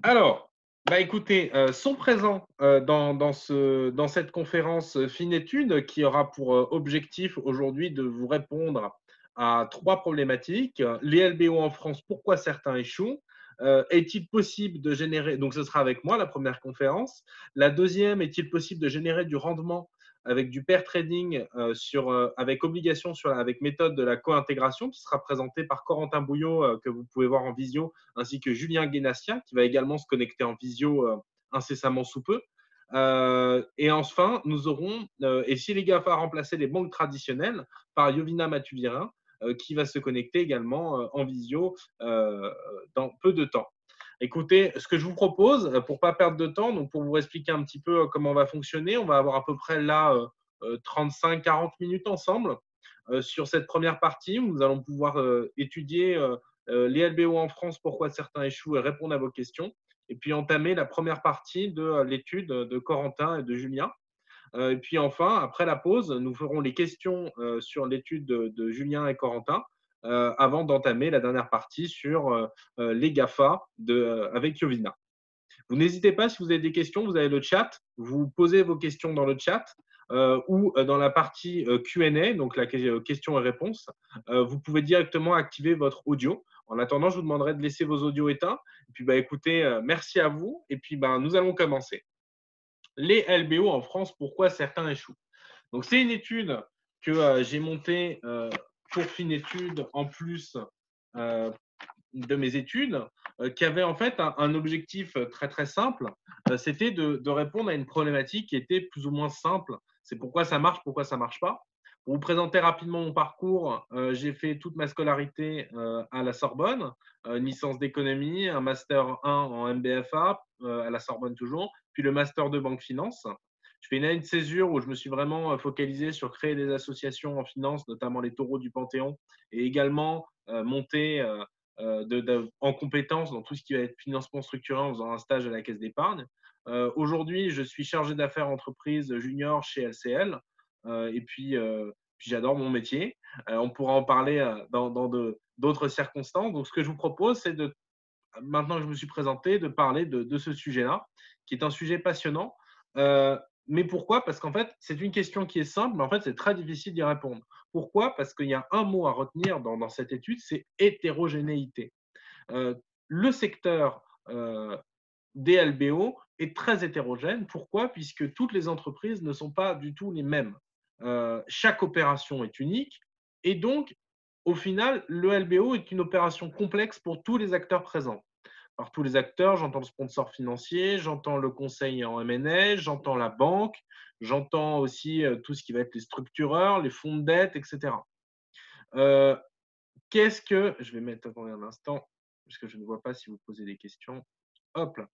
Alors, écoutez, sont présents, dans cette conférence, Finetude qui aura pour, objectif aujourd'hui de vous répondre à 3 problématiques. Les LBO en France, pourquoi certains échouent? Est-il possible de générer donc ce sera avec moi la première conférence. La deuxième, est-il possible de générer du rendement avec du pair trading, avec obligation avec méthode de la co-intégration qui sera présentée par Corentin Bouillot, que vous pouvez voir en visio ainsi que Julien Guénassia, qui va également se connecter en visio incessamment sous peu. Et enfin, nous aurons, et si les GAFA remplaçaient les banques traditionnelles, par Yovina Matuvirin, qui va se connecter également en visio dans peu de temps. Écoutez, ce que je vous propose, pour ne pas perdre de temps, donc pour vous expliquer un petit peu comment on va fonctionner, on va avoir à peu près là 35-40 minutes ensemble sur cette première partie où nous allons pouvoir étudier les LBO en France, pourquoi certains échouent et répondre à vos questions. Et puis entamer la première partie de l'étude de Corentin et de Julien. Et puis enfin, après la pause, nous ferons les questions sur l'étude de Julien et Corentin avant d'entamer la dernière partie sur les GAFA avec Yovina. Vous n'hésitez pas, si vous avez des questions, vous avez le chat, vous posez vos questions dans le chat ou dans la partie Q&A, donc la question et réponse. Vous pouvez directement activer votre audio. En attendant, je vous demanderai de laisser vos audios éteints. Et puis, écoutez, merci à vous. Et puis, nous allons commencer. Les LBO en France, pourquoi certains échouent? Donc, c'est une étude que j'ai montée pour Finetude en plus euh, de mes études, qui avait en fait un objectif très très simple, c'était de répondre à une problématique qui était plus ou moins simple. C'est pourquoi ça marche, pourquoi ça marche pas. Pour vous présenter rapidement mon parcours, j'ai fait toute ma scolarité à la Sorbonne, une licence d'économie, un master 1 en MBFA à la Sorbonne toujours, puis le master de banque finance. Je fais une année de césure où je me suis vraiment focalisé sur créer des associations en finance, notamment les taureaux du Panthéon, et également monter en compétences dans tout ce qui va être financement structuré en faisant un stage à la caisse d'épargne. Aujourd'hui, je suis chargé d'affaires entreprise junior chez LCL et puis j'adore mon métier. On pourra en parler dans d'autres circonstances. Donc, ce que je vous propose, c'est maintenant que je me suis présenté, de parler de ce sujet-là, qui est un sujet passionnant. Mais pourquoi? Parce qu'en fait, c'est une question qui est simple, mais en fait, c'est très difficile d'y répondre. Pourquoi? Parce qu'il y a un mot à retenir dans cette étude, c'est hétérogénéité. Euh, le secteur des LBO est très hétérogène. Pourquoi? Puisque toutes les entreprises ne sont pas du tout les mêmes. Chaque opération est unique et donc, au final, le LBO est une opération complexe pour tous les acteurs présents. Par tous les acteurs, j'entends le sponsor financier, j'entends le conseil en M&A, j'entends la banque, j'entends aussi tout ce qui va être les structureurs, les fonds de dette, etc. Euh, Qu'est-ce que… Je vais mettre, attendez un instant, parce que je ne vois pas si vous posez des questions. Hop là.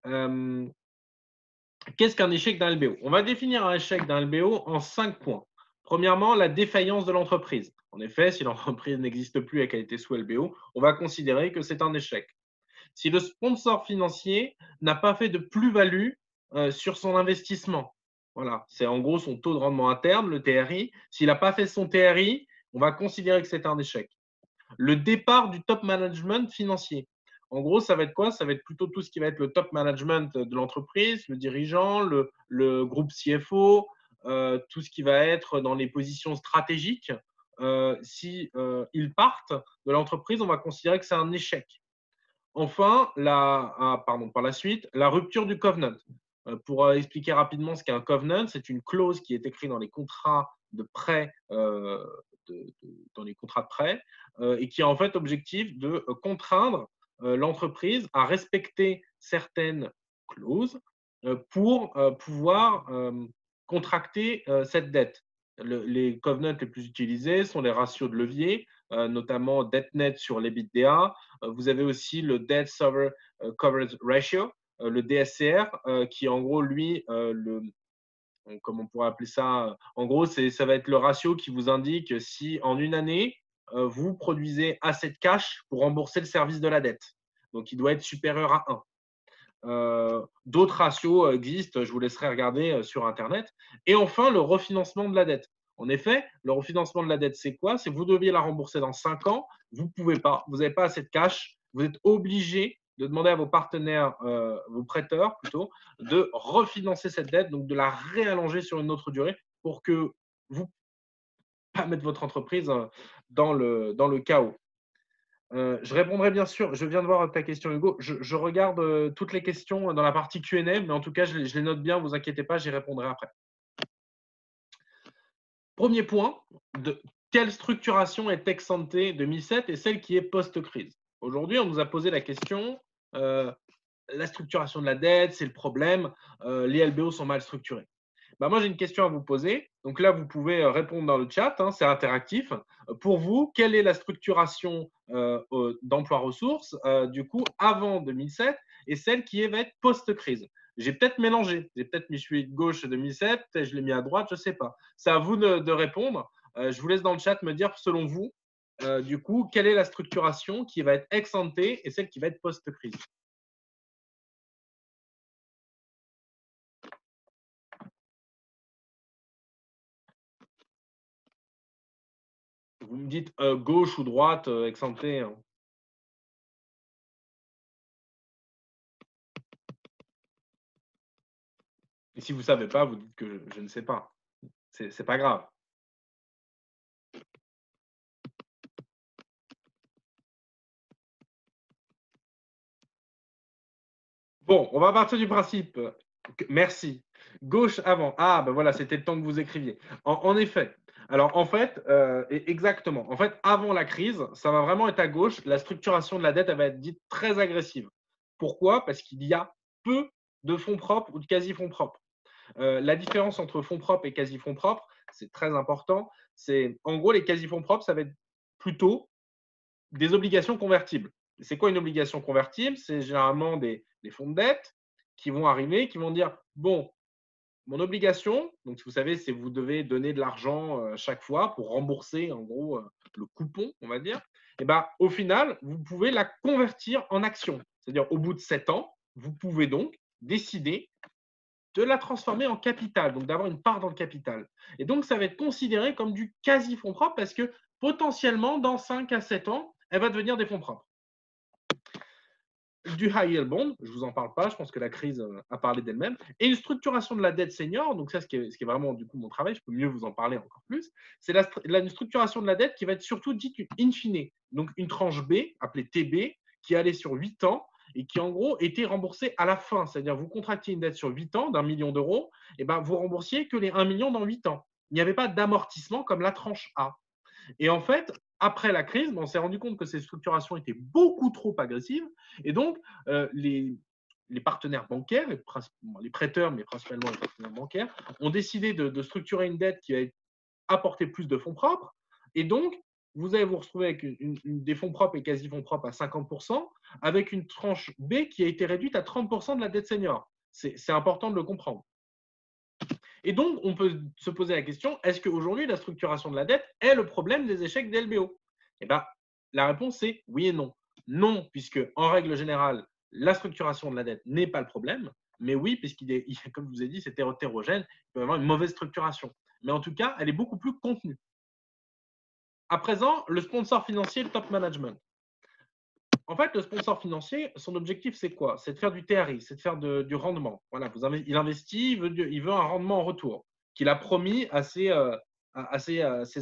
Euh, Qu'est-ce qu'un échec d'un LBO? On va définir un échec d'un LBO en 5 points. Premièrement, la défaillance de l'entreprise. En effet, si l'entreprise n'existe plus et qu'elle était sous LBO, on va considérer que c'est un échec. Si le sponsor financier n'a pas fait de plus-value sur son investissement, voilà, c'est en gros son taux de rendement interne, le TRI. S'il n'a pas fait son TRI, on va considérer que c'est un échec. Le départ du top management financier. En gros, ça va être quoi? Ça va être plutôt tout ce qui va être le top management de l'entreprise, le dirigeant, le groupe CFO, tout ce qui va être dans les positions stratégiques. Si ils partent de l'entreprise, on va considérer que c'est un échec. Enfin, par la suite, la rupture du covenant. Pour expliquer rapidement ce qu'est un covenant, c'est une clause qui est écrite dans les contrats de prêt, dans les contrats de prêt, et qui a en fait objectif de contraindre l'entreprise à respecter certaines clauses pour pouvoir contracter cette dette. Les covenants les plus utilisés sont les ratios de levier, notamment dette nette sur l'EBITDA. Vous avez aussi le Debt Server Coverage Ratio, le DSCR, qui en gros, lui, comme on pourrait appeler ça, en gros, ça va être le ratio qui vous indique si en une année, vous produisez assez de cash pour rembourser le service de la dette. Donc, il doit être supérieur à 1. D'autres ratios existent, je vous laisserai regarder sur Internet. Et enfin, le refinancement de la dette. En effet, le refinancement de la dette, c'est quoi? C'est que vous deviez la rembourser dans 5 ans, vous ne pouvez pas, vous n'avez pas assez de cash, vous êtes obligé de demander à vos partenaires, vos prêteurs plutôt, de refinancer cette dette, donc de la réallonger sur une autre durée pour que vous pas mettre votre entreprise dans le chaos. Je répondrai bien sûr, je viens de voir ta question Hugo, je regarde toutes les questions dans la partie Q&A, mais en tout cas je les note bien, vous inquiétez pas, j'y répondrai après. Premier point, de quelle structuration est ex ante 2007 et celle qui est post-crise? Aujourd'hui, on nous a posé la question, la structuration de la dette, c'est le problème, les LBO sont mal structurés. Bah, moi, j'ai une question à vous poser. Donc là, vous pouvez répondre dans le chat, hein, c'est interactif. Pour vous, quelle est la structuration d'emploi ressources, du coup, avant 2007 et celle qui va être post-crise? J'ai peut-être mélangé. J'ai peut-être mis celui de gauche 2007, peut-être je l'ai mis à droite, je ne sais pas. C'est à vous de répondre. Je vous laisse dans le chat me dire, selon vous, du coup, quelle est la structuration qui va être ex ante et celle qui va être post-crise? Vous me dites gauche ou droite, ex ante, hein. Et si vous ne savez pas, vous dites que je ne sais pas. C'est pas grave. Bon, on va partir du principe. Merci. Gauche avant. Ah, ben voilà, c'était le temps que vous écriviez. En effet. Alors, en fait, exactement. En fait, avant la crise, ça va vraiment être à gauche. La structuration de la dette, elle va être dite très agressive. Pourquoi? Parce qu'il y a peu de fonds propres ou de quasi-fonds propres. La différence entre fonds propres et quasi-fonds propres, c'est très important. C'est en gros les quasi-fonds propres, ça va être plutôt des obligations convertibles. C'est quoi une obligation convertible? C'est généralement des fonds de dette qui vont arriver, qui vont dire bon, mon obligation, donc vous savez, c'est vous devez donner de l'argent chaque fois pour rembourser en gros le coupon, on va dire. Et ben, au final, vous pouvez la convertir en action. C'est-à-dire au bout de 7 ans, vous pouvez donc décider de la transformer en capital, donc d'avoir une part dans le capital. Et donc, ça va être considéré comme du quasi-fonds propre parce que potentiellement, dans 5 à 7 ans, elle va devenir des fonds propres. Du high yield bond, je ne vous en parle pas, je pense que la crise a parlé d'elle-même, et une structuration de la dette senior, donc ça, ce qui est vraiment du coup mon travail, je peux mieux vous en parler encore plus, c'est une structuration de la dette qui va être surtout dite in fine, donc une tranche B, appelée TB, qui allait sur 8 ans et qui en gros était remboursée à la fin, c'est-à-dire vous contractiez une dette sur 8 ans d'1 million d'euros, et ben vous remboursiez que les 1 million dans 8 ans. Il n'y avait pas d'amortissement comme la tranche A. Et en fait, après la crise, on s'est rendu compte que ces structurations étaient beaucoup trop agressives. Et donc, les partenaires bancaires, les prêteurs, mais principalement les partenaires bancaires, ont décidé de structurer une dette qui va apporter plus de fonds propres. Et donc, vous allez vous retrouver avec des fonds propres et quasi-fonds propres à 50%, avec une tranche B qui a été réduite à 30% de la dette senior. C'est important de le comprendre. Et donc, on peut se poser la question, est-ce qu'aujourd'hui, la structuration de la dette est le problème des échecs des LBO? Eh bien, la réponse est oui et non. Non, puisque en règle générale, la structuration de la dette n'est pas le problème, mais oui, puisqu'il est, comme je vous ai dit, c'est hétérogène, il peut y avoir une mauvaise structuration. Mais en tout cas, elle est beaucoup plus contenue. À présent, le sponsor financier, le top management. En fait, le sponsor financier, son objectif, c'est quoi? C'est de faire du TRI, c'est de faire du rendement. Voilà, il investit, il veut un rendement en retour qu'il a promis à ses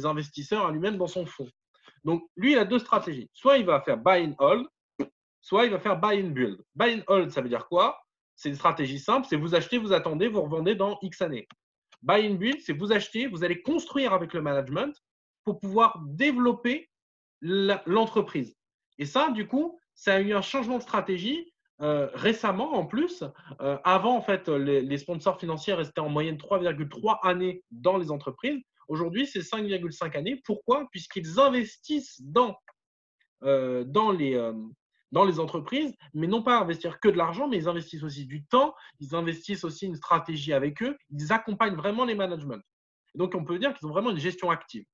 investisseurs, à lui-même dans son fonds. Donc, lui, il a deux stratégies. Soit il va faire buy and hold, soit il va faire buy and build. Buy and hold, ça veut dire quoi? C'est une stratégie simple, c'est vous achetez, vous attendez, vous revendez dans X années. Buy and build, c'est vous achetez, vous allez construire avec le management pour pouvoir développer l'entreprise. Et ça, du coup, ça a eu un changement de stratégie récemment en plus. Avant, en fait, les sponsors financiers restaient en moyenne 3,3 années dans les entreprises. Aujourd'hui, c'est 5,5 années. Pourquoi? Puisqu'ils investissent dans les entreprises, mais non pas investir que de l'argent, mais ils investissent aussi du temps, ils investissent aussi une stratégie avec eux, ils accompagnent vraiment les managements. Donc, on peut dire qu'ils ont vraiment une gestion active.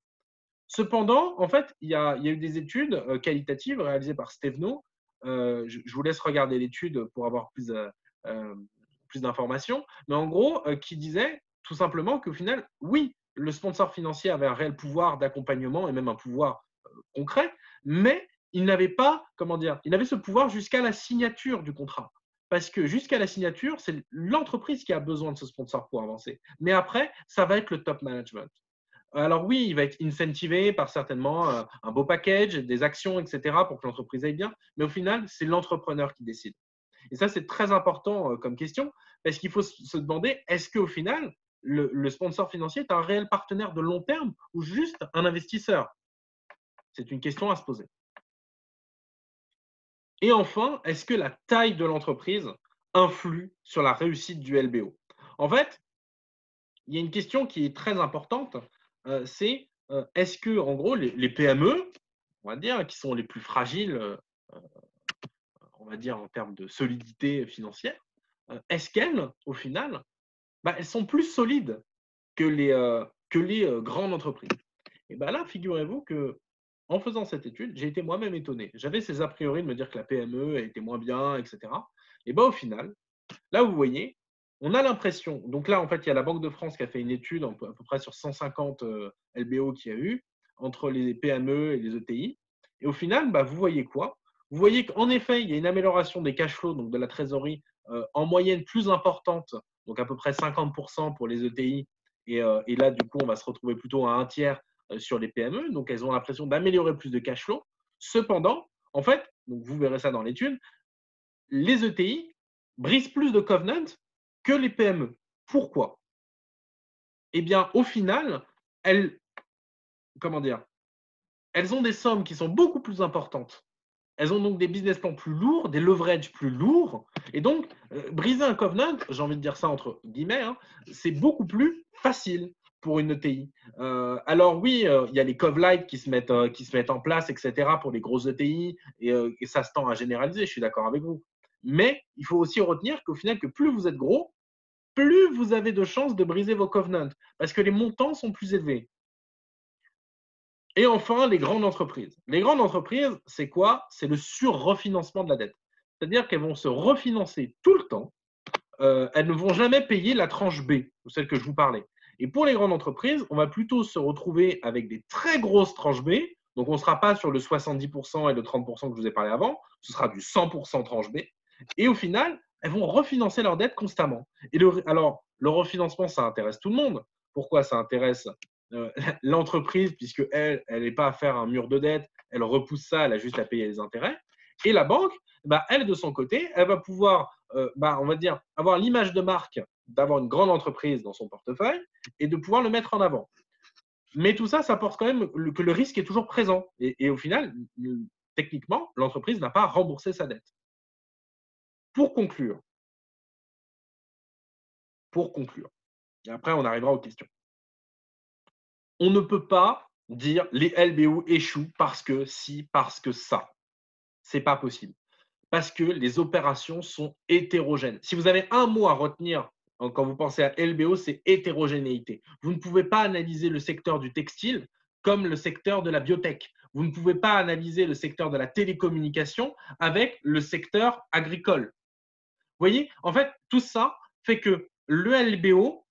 Cependant, en fait, il y a eu des études qualitatives réalisées par Stevno. Je vous laisse regarder l'étude pour avoir plus d'informations. Mais en gros, qui disait tout simplement qu'au final, oui, le sponsor financier avait un réel pouvoir d'accompagnement et même un pouvoir concret, mais il n'avait pas, comment dire, il avait ce pouvoir jusqu'à la signature du contrat. Parce que jusqu'à la signature, c'est l'entreprise qui a besoin de ce sponsor pour avancer. Mais après, ça va être le top management. Alors oui, il va être incentivé par certainement un beau package, des actions, etc., pour que l'entreprise aille bien. Mais au final, c'est l'entrepreneur qui décide. Et ça, c'est très important comme question, parce qu'il faut se demander, est-ce qu'au final, le sponsor financier est un réel partenaire de long terme ou juste un investisseur? C'est une question à se poser. Et enfin, est-ce que la taille de l'entreprise influe sur la réussite du LBO? En fait, il y a une question qui est très importante, c'est est-ce que, en gros, les PME, on va dire, qui sont les plus fragiles, on va dire, en termes de solidité financière, est-ce qu'elles, au final, bah, elles sont plus solides que les grandes entreprises? Et bien là, figurez-vous que en faisant cette étude, j'ai été moi-même étonné. J'avais ces a priori de me dire que la PME était moins bien, etc. Et bien au final, là, vous voyez, on a l'impression, donc là, en fait, il y a la Banque de France qui a fait une étude à peu près sur 150 LBO qu'il y a eu entre les PME et les ETI. Et au final, bah, vous voyez quoi? Vous voyez qu'en effet, il y a une amélioration des cash flows, donc de la trésorerie, en moyenne plus importante, donc à peu près 50% pour les ETI. Et là, du coup, on va se retrouver plutôt à un tiers sur les PME. Donc, elles ont l'impression d'améliorer plus de cash flow. Cependant, en fait, donc vous verrez ça dans l'étude, les ETI brisent plus de covenants que les PME. Pourquoi? Eh bien, au final, elles, comment dire, elles ont des sommes qui sont beaucoup plus importantes. Elles ont donc des business plans plus lourds, des leverages plus lourds. Et donc, briser un covenant, j'ai envie de dire ça entre guillemets, hein, c'est beaucoup plus facile pour une ETI. Alors oui, il y a les cov-light qui se mettent en place, etc., pour les grosses ETI, et ça se tend à généraliser, je suis d'accord avec vous. Mais il faut aussi retenir qu'au final, que plus vous êtes gros, plus vous avez de chances de briser vos covenants, parce que les montants sont plus élevés. Et enfin, les grandes entreprises. Les grandes entreprises, c'est quoi? C'est le surrefinancement de la dette. C'est-à-dire qu'elles vont se refinancer tout le temps. Elles ne vont jamais payer la tranche B, celle que je vous parlais. Et pour les grandes entreprises, on va plutôt se retrouver avec des très grosses tranches B. Donc, on ne sera pas sur le 70% et le 30% que je vous ai parlé avant. Ce sera du 100% tranche B. Et au final, elles vont refinancer leur dette constamment. Alors, le refinancement, ça intéresse tout le monde. Pourquoi ça intéresse l'entreprise, puisque elle n'est pas à faire un mur de dette, elle repousse ça, elle a juste à payer les intérêts. Et la banque, bah, elle, de son côté, elle va pouvoir, bah, on va dire, avoir l'image de marque d'avoir une grande entreprise dans son portefeuille et de pouvoir le mettre en avant. Mais tout ça, ça porte quand même que le risque est toujours présent. Et au final, techniquement, l'entreprise n'a pas remboursé sa dette. Pour conclure, pour conclure, et après on arrivera aux questions. On ne peut pas dire les LBO échouent parce que si, parce que ça. C'est pas possible. Parce que les opérations sont hétérogènes. Si vous avez un mot à retenir quand vous pensez à LBO, c'est hétérogénéité. Vous ne pouvez pas analyser le secteur du textile comme le secteur de la biotech. Vous ne pouvez pas analyser le secteur de la télécommunication avec le secteur agricole. Vous voyez, en fait, tout ça fait que le LBO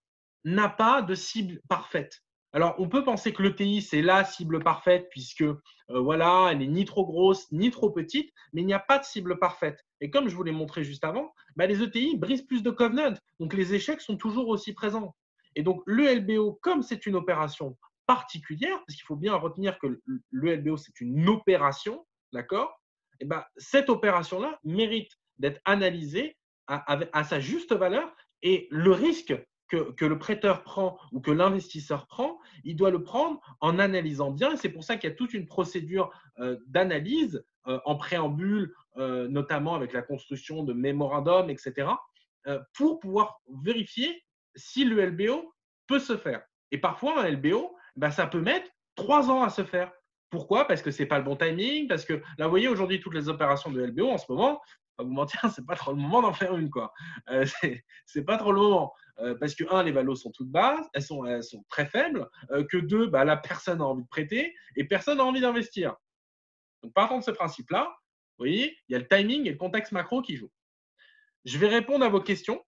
n'a pas de cible parfaite. Alors, on peut penser que l'ETI, c'est la cible parfaite puisque voilà, elle n'est ni trop grosse ni trop petite, mais il n'y a pas de cible parfaite. Et comme je vous l'ai montré juste avant, bah, les ETI brisent plus de covenants, donc les échecs sont toujours aussi présents. Et donc, le LBO, comme c'est une opération particulière, parce qu'il faut bien retenir que le LBO, c'est une opération, d'accord? Et ben, cette opération-là mérite d'être analysée à sa juste valeur et le risque que le prêteur prend ou que l'investisseur prend, il doit le prendre en analysant bien. Et c'est pour ça qu'il y a toute une procédure d'analyse en préambule, notamment avec la construction de mémorandums, etc., pour pouvoir vérifier si le LBO peut se faire. Et parfois, un LBO, ben, ça peut mettre 3 ans à se faire. Pourquoi? Parce que ce n'est pas le bon timing, parce que là, vous voyez, aujourd'hui, toutes les opérations de LBO en ce moment, pas vous mentir, c'est pas trop le moment d'en faire une, quoi. C'est pas trop le moment. Parce que, un, les valos sont toutes basses, elles sont très faibles, que deux, bah, là, personne n'a envie de prêter et personne n'a envie d'investir. Donc, partant de ce principe-là, vous voyez, il y a le timing et le contexte macro qui jouent. Je vais répondre à vos questions.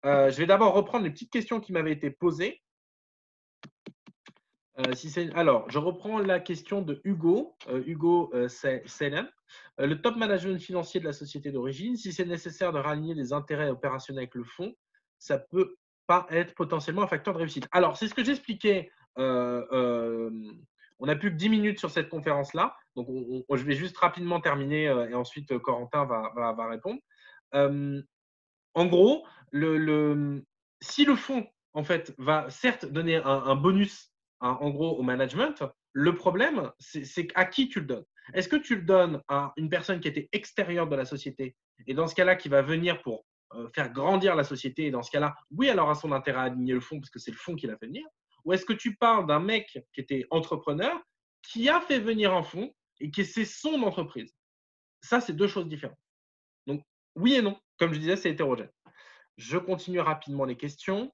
Je vais d'abord reprendre les petites questions qui m'avaient été posées. Alors, je reprends la question de Hugo, Selem. Le top management financier de la société d'origine, si c'est nécessaire de rallier les intérêts opérationnels avec le fonds, ça peut pas être potentiellement un facteur de réussite. Alors, c'est ce que j'expliquais. On n'a plus que 10 minutes sur cette conférence-là, donc je vais juste rapidement terminer et ensuite Corentin va répondre. Euh, En gros, si le fonds, en fait, va certes donner un bonus, en gros, au management, le problème, c'est à qui tu le donnes. Est-ce que tu le donnes à une personne qui était extérieure de la société et dans ce cas-là, qui va venir pour faire grandir la société et dans ce cas-là, oui, elle aura son intérêt à aligner le fonds parce que c'est le fonds qui l'a fait venir. Ou est-ce que tu parles d'un mec qui était entrepreneur, qui a fait venir un fonds et que c'est son entreprise? Ça, c'est deux choses différentes. Donc, oui et non. Comme je disais, c'est hétérogène. Je continue rapidement les questions.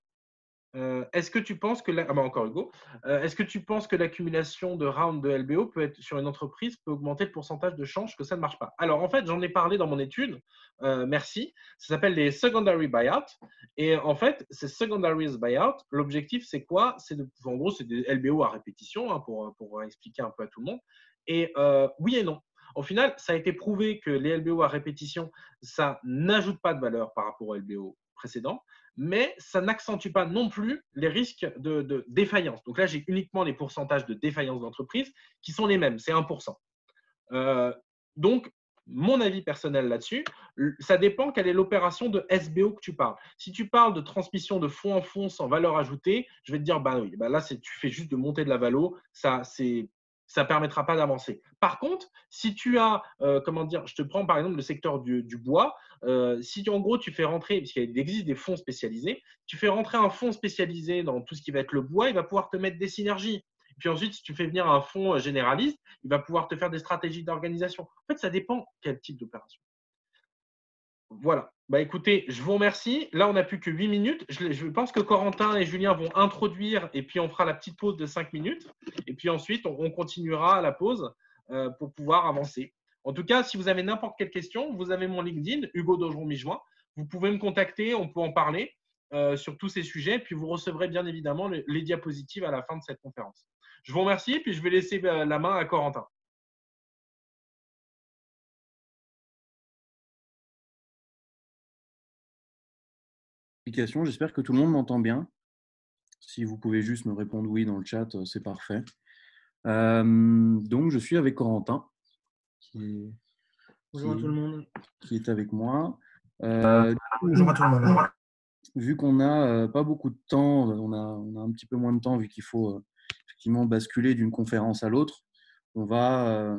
Est-ce que tu penses que encore Hugo, est-ce que tu penses que l'accumulation de rounds de LBO peut être sur une entreprise peut augmenter le pourcentage de chances que ça ne marche pas? Alors en fait, j'en ai parlé dans mon étude. Merci. Ça s'appelle les secondary buyouts. Et en fait, ces secondary buyouts, l'objectif c'est quoi? En gros, c'est des LBO à répétition pour expliquer un peu à tout le monde. Et oui et non. Au final, ça a été prouvé que les LBO à répétition, ça n'ajoute pas de valeur par rapport aux LBO précédents, mais ça n'accentue pas non plus les risques de défaillance. Donc là, j'ai uniquement les pourcentages de défaillance d'entreprise qui sont les mêmes, c'est 1%. Donc, mon avis personnel là-dessus, ça dépend quelle est l'opération de SBO que tu parles. Si tu parles de transmission de fonds en fonds sans valeur ajoutée, je vais te dire, bah oui, bah là, tu fais juste de monter de la valo, ça ne permettra pas d'avancer. Par contre, si tu as, comment dire, je te prends par exemple le secteur du bois, si en gros tu fais rentrer, parce qu'il existe des fonds spécialisés, tu fais rentrer un fonds spécialisé dans tout ce qui va être le bois, il va pouvoir te mettre des synergies. Puis ensuite, si tu fais venir un fonds généraliste, il va pouvoir te faire des stratégies d'organisation. En fait, ça dépend quel type d'opération. Voilà. Bah écoutez, je vous remercie. Là, on n'a plus que 8 minutes. Je pense que Corentin et Julien vont introduire et puis on fera la petite pause de 5 minutes. Et puis ensuite, on continuera à la pause pour pouvoir avancer. En tout cas, si vous avez n'importe quelle question, vous avez mon LinkedIn, Hugo Dogeron-Mijoin. Vous pouvez me contacter, on peut en parler sur tous ces sujets. Puis vous recevrez bien évidemment les diapositives à la fin de cette conférence. Je vous remercie et puis je vais laisser la main à Corentin. J'espère que tout le monde m'entend bien. Si vous pouvez juste me répondre oui dans le chat, c'est parfait. Donc, je suis avec Corentin, Bonjour à tout le monde. qui est avec moi. Bonjour à tout le monde. Vu qu'on n'a pas beaucoup de temps, on a un petit peu moins de temps vu qu'il faut effectivement basculer d'une conférence à l'autre, on va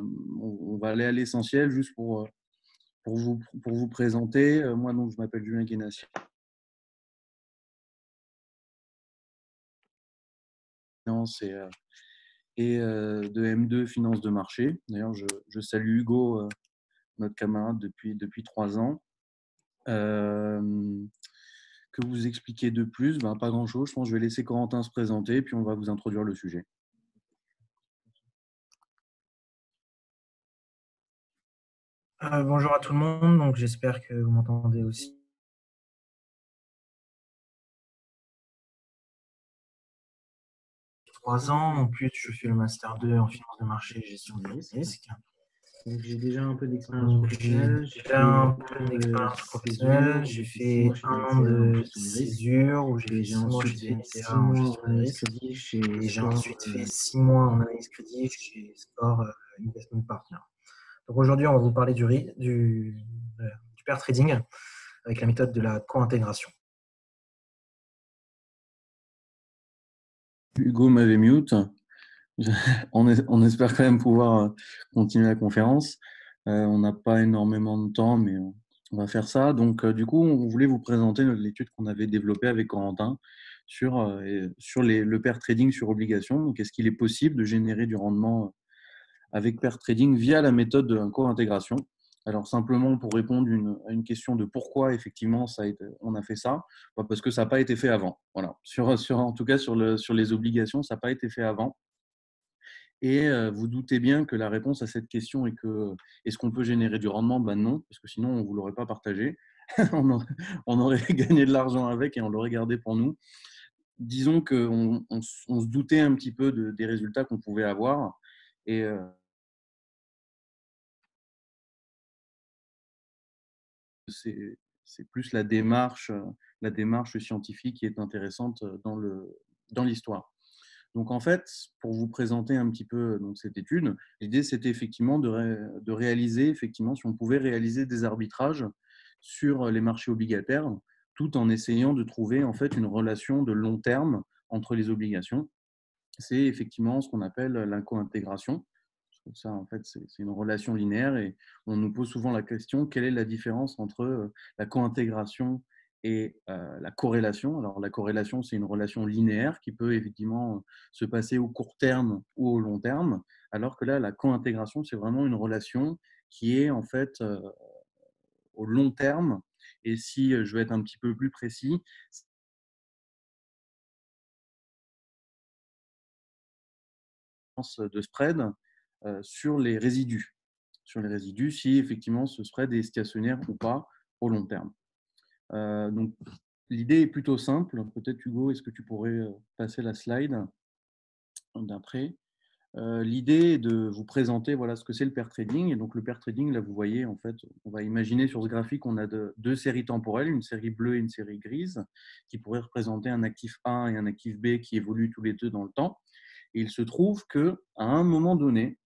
aller à l'essentiel juste pour vous présenter. Moi, donc, je m'appelle Julien Guénassi. Et de M2 Finance de marché. D'ailleurs, je salue Hugo, notre camarade depuis 3 ans. Que vous expliquer de plus? Pas grand-chose. Je pense que je vais laisser Corentin se présenter, puis on va vous introduire le sujet. Bonjour à tout le monde. Donc, j'espère que vous m'entendez aussi. J'ai 3 ans. En plus, je fais le Master 2 en finance de marché et gestion des risques. Donc, j'ai déjà un peu d'expérience professionnelle. J'ai fait 1 an de césure où j'ai fait 6 mois chez BNCA en gestion des risques. Et j'ai ensuite fait 6 mois en analyse crédit chez Score Investment Partner. Donc aujourd'hui, on va vous parler du pair trading avec la méthode de la co-intégration. Hugo m'avait mute. On espère quand même pouvoir continuer la conférence. On n'a pas énormément de temps, mais on va faire ça. Donc, du coup, on voulait vous présenter l'étude qu'on avait développée avec Corentin sur le pair trading sur obligation. Donc, est-ce qu'il est possible de générer du rendement avec pair trading via la méthode de la co-intégration? Alors, simplement pour répondre à une question de pourquoi effectivement on a fait ça, parce que ça n'a pas été fait avant. Voilà. En tout cas, sur les obligations, ça n'a pas été fait avant. Et vous doutez bien que la réponse à cette question est que est-ce qu'on peut générer du rendement? Non, parce que sinon on ne vous l'aurait pas partagé. on aurait gagné de l'argent avec et on l'aurait gardé pour nous. disons qu'on se doutait un petit peu des résultats qu'on pouvait avoir. Et c'est plus la démarche scientifique qui est intéressante dans l'histoire. Donc, en fait, pour vous présenter un petit peu donc, cette étude, l'idée, c'était effectivement de réaliser, effectivement, si on pouvait réaliser des arbitrages sur les marchés obligataires, tout en essayant de trouver en fait une relation de long terme entre les obligations. C'est effectivement ce qu'on appelle la co-intégration. Ça, en fait, c'est une relation linéaire et on nous pose souvent la question, quelle est la différence entre la co-intégration et la corrélation? Alors, la corrélation, c'est une relation linéaire qui peut effectivement se passer au court terme ou au long terme, alors que là, la co-intégration, c'est vraiment une relation qui est en fait au long terme. Et si je veux être un petit peu plus précis, de spread sur les résidus. Sur les résidus, si effectivement ce spread est stationnaire ou pas au long terme. Donc, l'idée est plutôt simple. Peut-être, Hugo, est-ce que tu pourrais passer la slide d'après? L'idée est de vous présenter voilà, ce que c'est le pair trading. Et donc, le pair trading, là, vous voyez, en fait, on va imaginer sur ce graphique, on a deux séries temporelles, une série bleue et une série grise, qui pourraient représenter un actif A et un actif B qui évoluent tous les deux dans le temps. Et il se trouve qu'à un moment donné,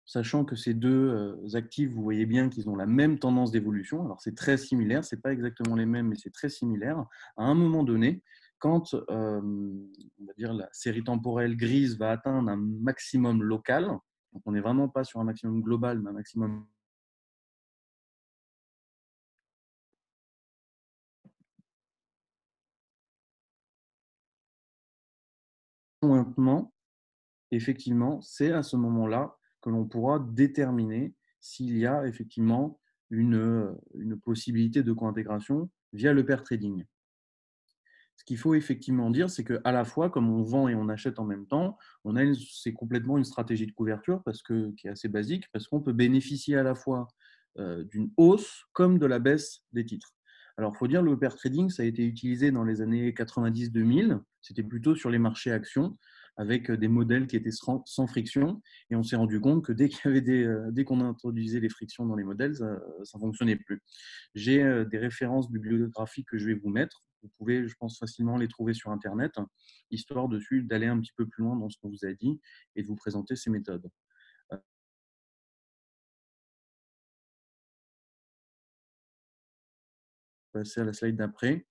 sachant que ces deux actifs, vous voyez bien qu'ils ont la même tendance d'évolution. Alors, c'est très similaire, ce n'est pas exactement les mêmes, mais c'est très similaire. À un moment donné, quand on va dire, la série temporelle grise va atteindre un maximum local, donc on n'est vraiment pas sur un maximum global, mais un maximum pointement, effectivement, c'est à ce moment-là que l'on pourra déterminer s'il y a effectivement une possibilité de co-intégration via le pair trading. Ce qu'il faut effectivement dire, c'est qu'à la fois, comme on vend et on achète en même temps, c'est complètement une stratégie de couverture qui est assez basique, parce qu'on peut bénéficier à la fois d'une hausse comme de la baisse des titres. Alors, il faut dire, le pair trading, ça a été utilisé dans les années 90-2000. C'était plutôt sur les marchés actions, avec des modèles qui étaient sans friction. Et on s'est rendu compte que dès qu'on introduisait les frictions dans les modèles, ça ne fonctionnait plus. J'ai des références bibliographiques que je vais vous mettre. Vous pouvez, je pense, facilement les trouver sur Internet, histoire d'aller un petit peu plus loin dans ce qu'on vous a dit et de vous présenter ces méthodes. Passer à la slide d'après.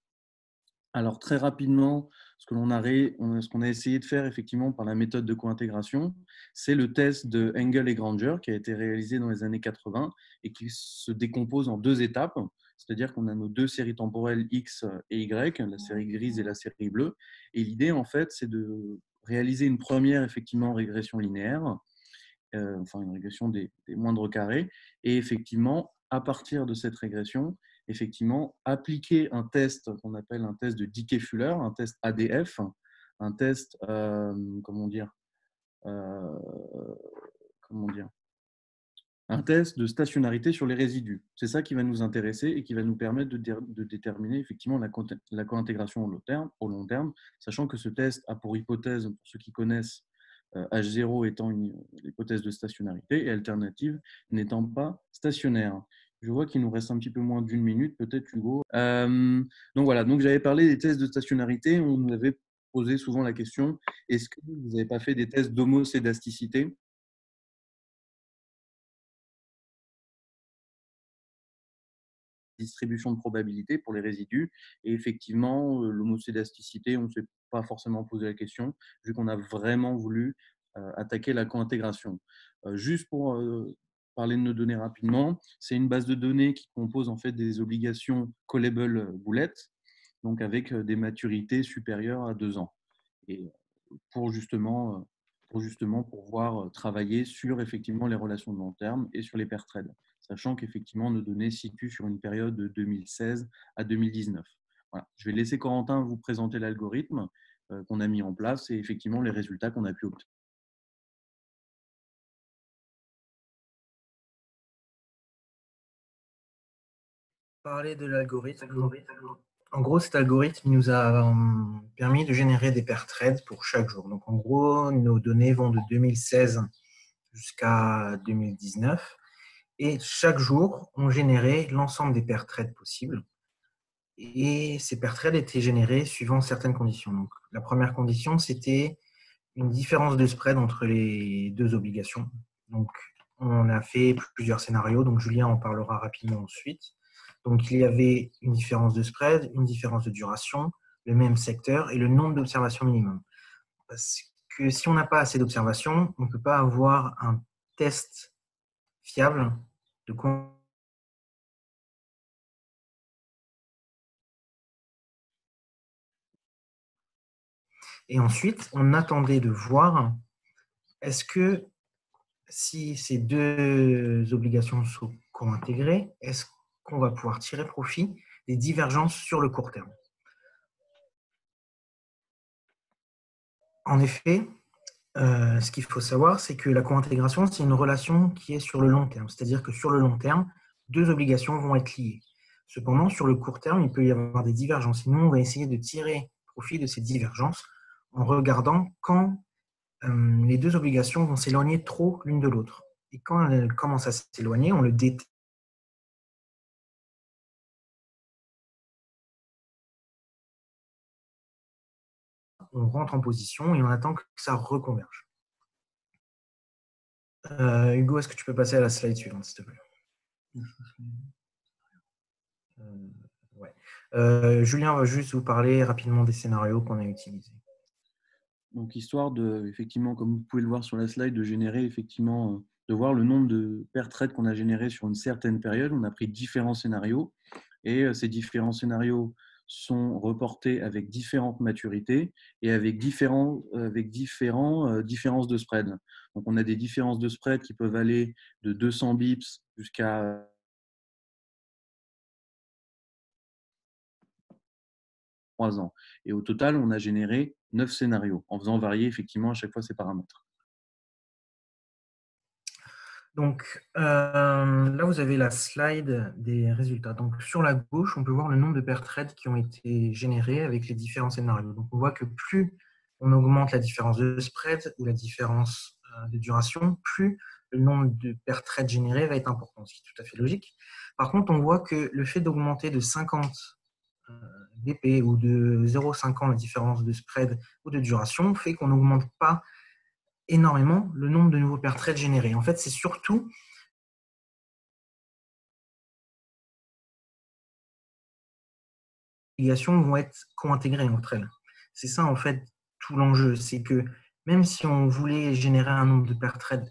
Alors, très rapidement, ce qu'on a essayé de faire effectivement par la méthode de co-intégration, c'est le test de Engel et Granger qui a été réalisé dans les années 80 et qui se décompose en deux étapes. C'est-à-dire qu'on a nos deux séries temporelles X et Y, la série grise et la série bleue. Et l'idée, en fait, c'est de réaliser une première, effectivement, régression linéaire, enfin une régression des moindres carrés. Et effectivement, à partir de cette régression, effectivement, appliquer un test qu'on appelle un test de Dickey-Fuller, un test ADF, un test, euh, un test de stationnarité sur les résidus. C'est ça qui va nous intéresser et qui va nous permettre de déterminer effectivement la co-intégration au long terme, sachant que ce test a pour hypothèse, pour ceux qui connaissent, H0 étant une hypothèse de stationnarité et alternative n'étant pas stationnaire. Je vois qu'il nous reste un petit peu moins d'une minute, peut-être Hugo. Donc voilà, donc j'avais parlé des tests de stationnarité. On nous avait posé souvent la question, est-ce que vous n'avez pas fait des tests d'homocédasticité? Distribution de probabilité pour les résidus. Et effectivement, l'homocédasticité, on ne s'est pas forcément posé la question, vu qu'on a vraiment voulu attaquer la co-intégration. Juste pour parler de nos données rapidement, c'est une base de données qui compose en fait des obligations callable bullet, donc avec des maturités supérieures à 2 ans. Et pour justement pouvoir travailler sur effectivement les relations de long terme et sur les pair trades, sachant qu'effectivement nos données se situent sur une période de 2016 à 2019. Voilà. Je vais laisser Corentin vous présenter l'algorithme qu'on a mis en place et effectivement les résultats qu'on a pu obtenir. Parler de l'algorithme. En gros, cet algorithme nous a permis de générer des pair trades pour chaque jour. Donc, en gros, nos données vont de 2016 jusqu'à 2019. Et chaque jour, on générait l'ensemble des pair trades possibles. Et ces pair trades étaient générés suivant certaines conditions. Donc, la première condition, c'était une différence de spread entre les deux obligations. Donc, on a fait plusieurs scénarios. Donc, Julien en parlera rapidement ensuite. Donc, il y avait une différence de spread, une différence de duration, le même secteur et le nombre d'observations minimum. Parce que si on n'a pas assez d'observations, on ne peut pas avoir un test fiable de Et ensuite, on attendait de voir est-ce que si ces deux obligations sont co-intégrées, est-ce qu'on va pouvoir tirer profit des divergences sur le court terme. En effet, ce qu'il faut savoir, c'est que la co-intégration, c'est une relation qui est sur le long terme. C'est-à-dire que sur le long terme, deux obligations vont être liées. Cependant, sur le court terme, il peut y avoir des divergences. Et nous, on va essayer de tirer profit de ces divergences en regardant quand les deux obligations vont s'éloigner trop l'une de l'autre. Et quand elles commencent à s'éloigner, on le détecte. On rentre en position et on attend que ça reconverge. Hugo, est-ce que tu peux passer à la slide suivante, s'il te plaît? Ouais. Julien va juste vous parler rapidement des scénarios qu'on a utilisés. Donc, histoire de, effectivement, comme vous pouvez le voir sur la slide, de générer effectivement, de voir le nombre de pair trades qu'on a généré sur une certaine période. On a pris différents scénarios et ces différents scénarios sont reportés avec différentes maturités et avec différentes différences de spread. Donc, on a des différences de spread qui peuvent aller de 200 bips jusqu'à 3 ans. Et au total, on a généré 9 scénarios en faisant varier effectivement à chaque fois ces paramètres. Donc là, vous avez la slide des résultats. Donc sur la gauche, on peut voir le nombre de pair trades qui ont été générés avec les différents scénarios. Donc on voit que plus on augmente la différence de spread ou la différence de duration, plus le nombre de pair trades générés va être important, ce qui est tout à fait logique. Par contre, on voit que le fait d'augmenter de 50 BP ou de 0,5 ans la différence de spread ou de duration fait qu'on n'augmente pas énormément le nombre de nouveaux pair trades générés. En fait, c'est surtout les obligations vont être co-intégrées entre elles. C'est ça, en fait, tout l'enjeu. C'est que même si on voulait générer un nombre de pair trades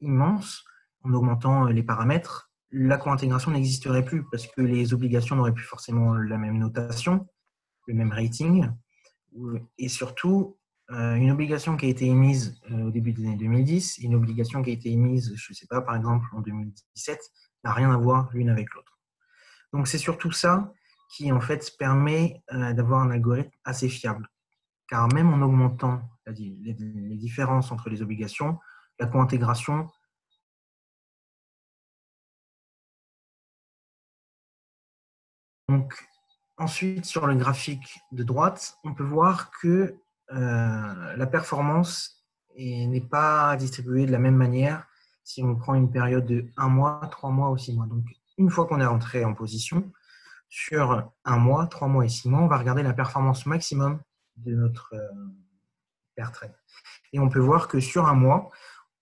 immense, en augmentant les paramètres, la co-intégration n'existerait plus parce que les obligations n'auraient plus forcément la même notation, le même rating, et surtout, une obligation qui a été émise au début des années 2010 et une obligation qui a été émise, je ne sais pas, par exemple en 2017, n'a rien à voir l'une avec l'autre. Donc c'est surtout ça qui en fait permet d'avoir un algorithme assez fiable. Car même en augmentant les différences entre les obligations, la co-intégration donc ensuite sur le graphique de droite, on peut voir que la performance n'est pas distribuée de la même manière si on prend une période de 1 mois, 3 mois ou 6 mois. Donc une fois qu'on est rentré en position, sur 1 mois, 3 mois et 6 mois, on va regarder la performance maximum de notre pair trade. Et on peut voir que sur 1 mois,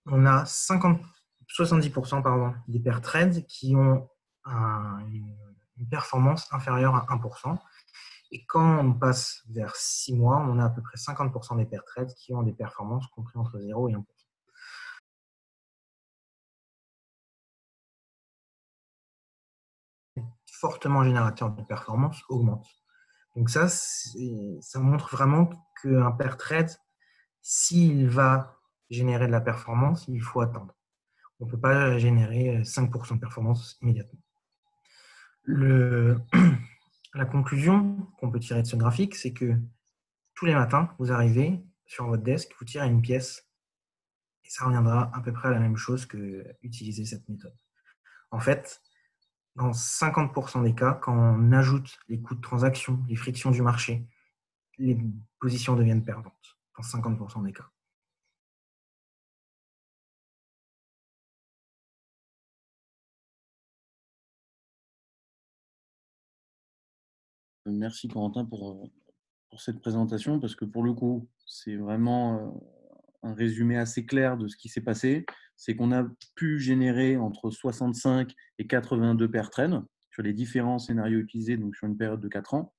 on a 70% des pair trades qui ont une performance inférieure à 1%. Et quand on passe vers 6 mois, on a à peu près 50% des pair trades qui ont des performances comprises entre 0 et 1%. Fortement générateur de performance augmente. Donc ça montre vraiment qu'un pair trade, s'il va générer de la performance, il faut attendre. On ne peut pas générer 5% de performance immédiatement. La conclusion qu'on peut tirer de ce graphique, c'est que tous les matins, vous arrivez sur votre desk, vous tirez une pièce et ça reviendra à peu près à la même chose que utiliser cette méthode. En fait, dans 50% des cas, quand on ajoute les coûts de transaction, les frictions du marché, les positions deviennent perdantes, dans 50% des cas. Merci Corentin pour cette présentation, parce que pour le coup, c'est vraiment un résumé assez clair de ce qui s'est passé. C'est qu'on a pu générer entre 65 et 82 paires traînes sur les différents scénarios utilisés, donc sur une période de 4 ans.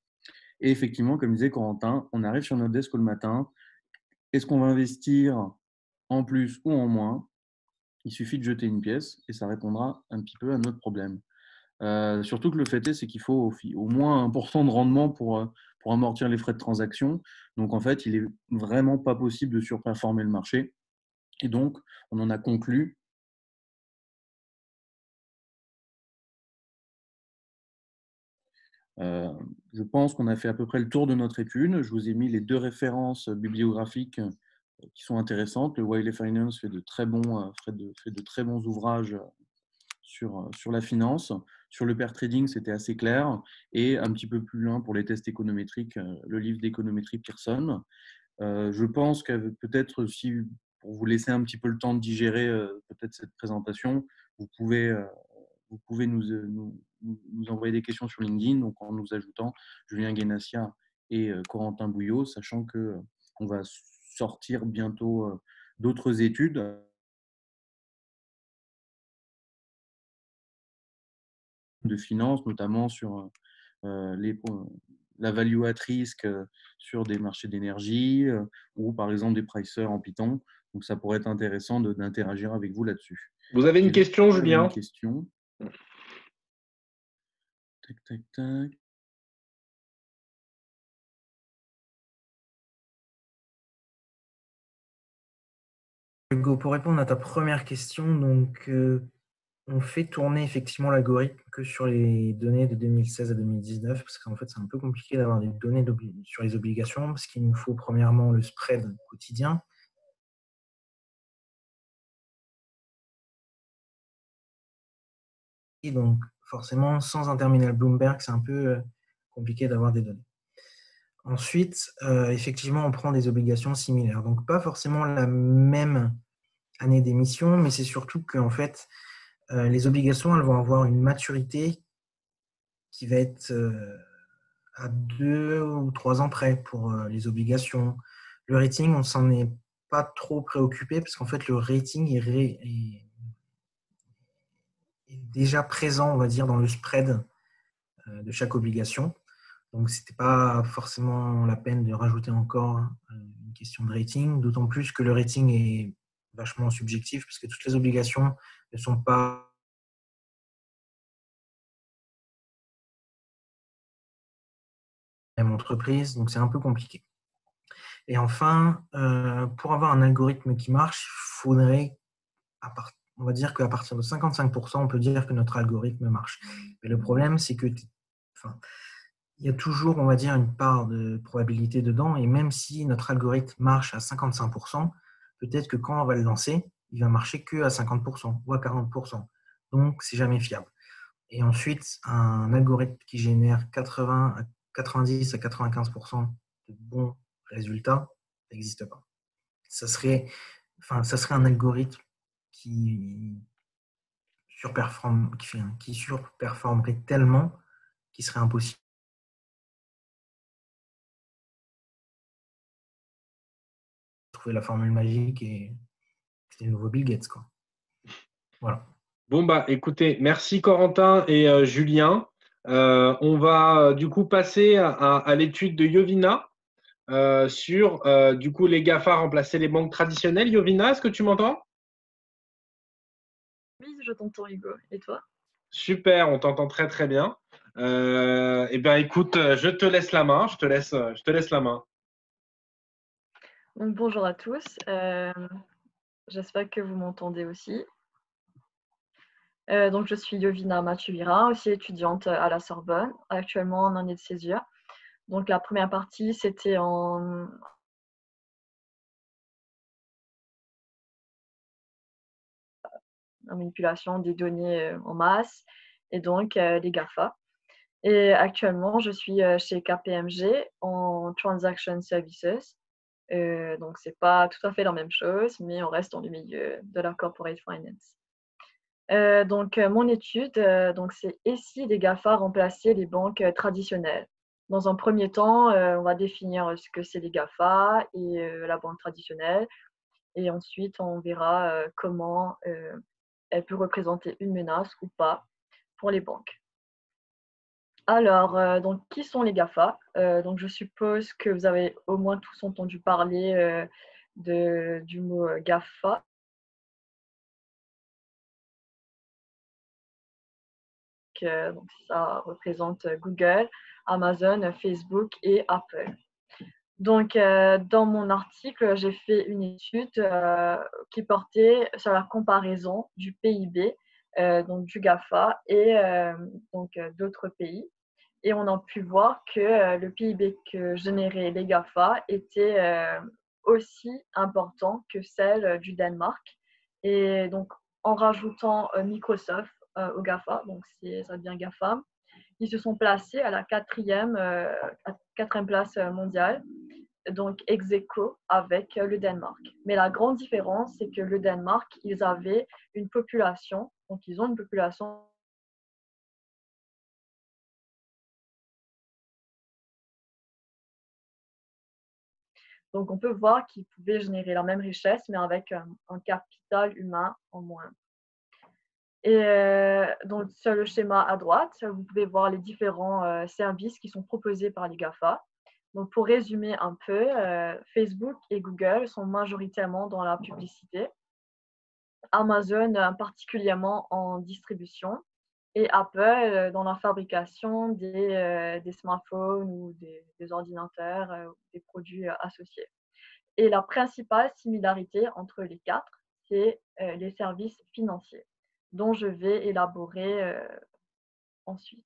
Et effectivement, comme disait Corentin, on arrive sur notre desk le matin. Est-ce qu'on va investir en plus ou en moins? Il suffit de jeter une pièce et ça répondra un petit peu à notre problème. Surtout que le fait est, c'est qu'il faut au moins 1% de rendement pour amortir les frais de transaction. Donc, en fait, il n'est vraiment pas possible de surperformer le marché. Et donc, on en a conclu je pense qu'on a fait à peu près le tour de notre étude. Je vous ai mis les 2 références bibliographiques qui sont intéressantes. Le Wiley Finance fait de très bons ouvrages sur la finance. Sur le pair trading, c'était assez clair. Et un petit peu plus loin pour les tests économétriques, le livre d'économétrie Pearson. Je pense que peut-être si, pour vous laisser un petit peu le temps de digérer peut-être cette présentation, vous pouvez nous envoyer des questions sur LinkedIn, donc en nous ajoutant Julien Guénassia et Corentin Bouillot, sachant qu'on va sortir bientôt d'autres études de finance, notamment sur la value at risk sur des marchés d'énergie ou par exemple des pricers en Python. Donc ça pourrait être intéressant d'interagir avec vous là-dessus. Vous avez une question, Julien? Une question. Tac, tac, tac. Hugo, pour répondre à ta première question, donc on fait tourner effectivement l'algorithme que sur les données de 2016 à 2019, parce qu'en fait, c'est un peu compliqué d'avoir des données sur les obligations, parce qu'il nous faut premièrement le spread quotidien. Et donc, forcément, sans un terminal Bloomberg, c'est un peu compliqué d'avoir des données. Ensuite, effectivement, on prend des obligations similaires. Donc, pas forcément la même année d'émission, mais c'est surtout qu'en fait, les obligations, elles vont avoir une maturité qui va être à 2 ou 3 ans près pour les obligations. Le rating, on s'en est pas trop préoccupé parce qu'en fait, le rating est déjà présent, on va dire, dans le spread de chaque obligation. Donc, ce n'était pas forcément la peine de rajouter encore une question de rating, d'autant plus que le rating est vachement subjectif puisque toutes les obligations ne sont pas même entreprise, donc c'est un peu compliqué. Et enfin, pour avoir un algorithme qui marche, il faudrait, on va dire qu'à partir de 55%, on peut dire que notre algorithme marche. Mais le problème, c'est que il y a toujours, on va dire, une part de probabilité dedans, et même si notre algorithme marche à 55%, peut-être que quand on va le lancer, il va marcher que à 50% ou à 40%. Donc, c'est jamais fiable. Et ensuite, un algorithme qui génère 90 à 95% de bons résultats n'existe pas. Ça serait un algorithme qui surperformerait tellement qu'il serait impossible de trouver la formule magique et c'est le nouveau Bill Gates, quoi. Voilà. Bon, bah, écoutez, merci Corentin et Julien. On va du coup passer à l'étude de Yovina sur du coup les GAFA remplacer les banques traditionnelles. Yovina, est-ce que tu m'entends? Oui, je t'entends, Hugo. Et toi? Super, on t'entend très très bien. Eh bien, écoute, je te laisse la main. Je te laisse la main. Donc, bonjour à tous. J'espère que vous m'entendez aussi. Donc, je suis Yovina Matuira, aussi étudiante à la Sorbonne, actuellement en année de césure. Donc, la première partie, c'était en manipulation des données en masse. et donc les GAFA. Et actuellement, je suis chez KPMG en Transaction Services. Donc, ce n'est pas tout à fait la même chose, mais on reste dans le milieu de la corporate finance. Donc, mon étude, c'est et si les GAFA remplaçaient les banques traditionnelles. Dans un premier temps, on va définir ce que c'est les GAFA et la banque traditionnelle. Et ensuite, on verra comment elle peut représenter une menace ou pas pour les banques. Alors, donc, qui sont les GAFA? Donc, je suppose que vous avez au moins tous entendu parler du mot GAFA. Donc, ça représente Google, Amazon, Facebook et Apple. Donc, dans mon article, j'ai fait une étude qui portait sur la comparaison du PIB, donc du GAFA, et d'autres pays. Et on a pu voir que le PIB que généraient les GAFA était aussi important que celle du Danemark. Et donc, en rajoutant Microsoft au GAFA, donc ça devient GAFA, ils se sont placés à la quatrième place mondiale, donc ex aequo avec le Danemark. Mais la grande différence, c'est que le Danemark, ils avaient une population, donc ils ont une population donc, on peut voir qu'ils pouvaient générer la même richesse, mais avec un capital humain en moins. Et donc, sur le schéma à droite, vous pouvez voir les différents services qui sont proposés par les GAFA. Donc, pour résumer un peu, Facebook et Google sont majoritairement dans la publicité, Amazon particulièrement en distribution, et Apple dans la fabrication des smartphones ou des ordinateurs, des produits associés. Et la principale similarité entre les quatre, c'est les services financiers, dont je vais élaborer ensuite.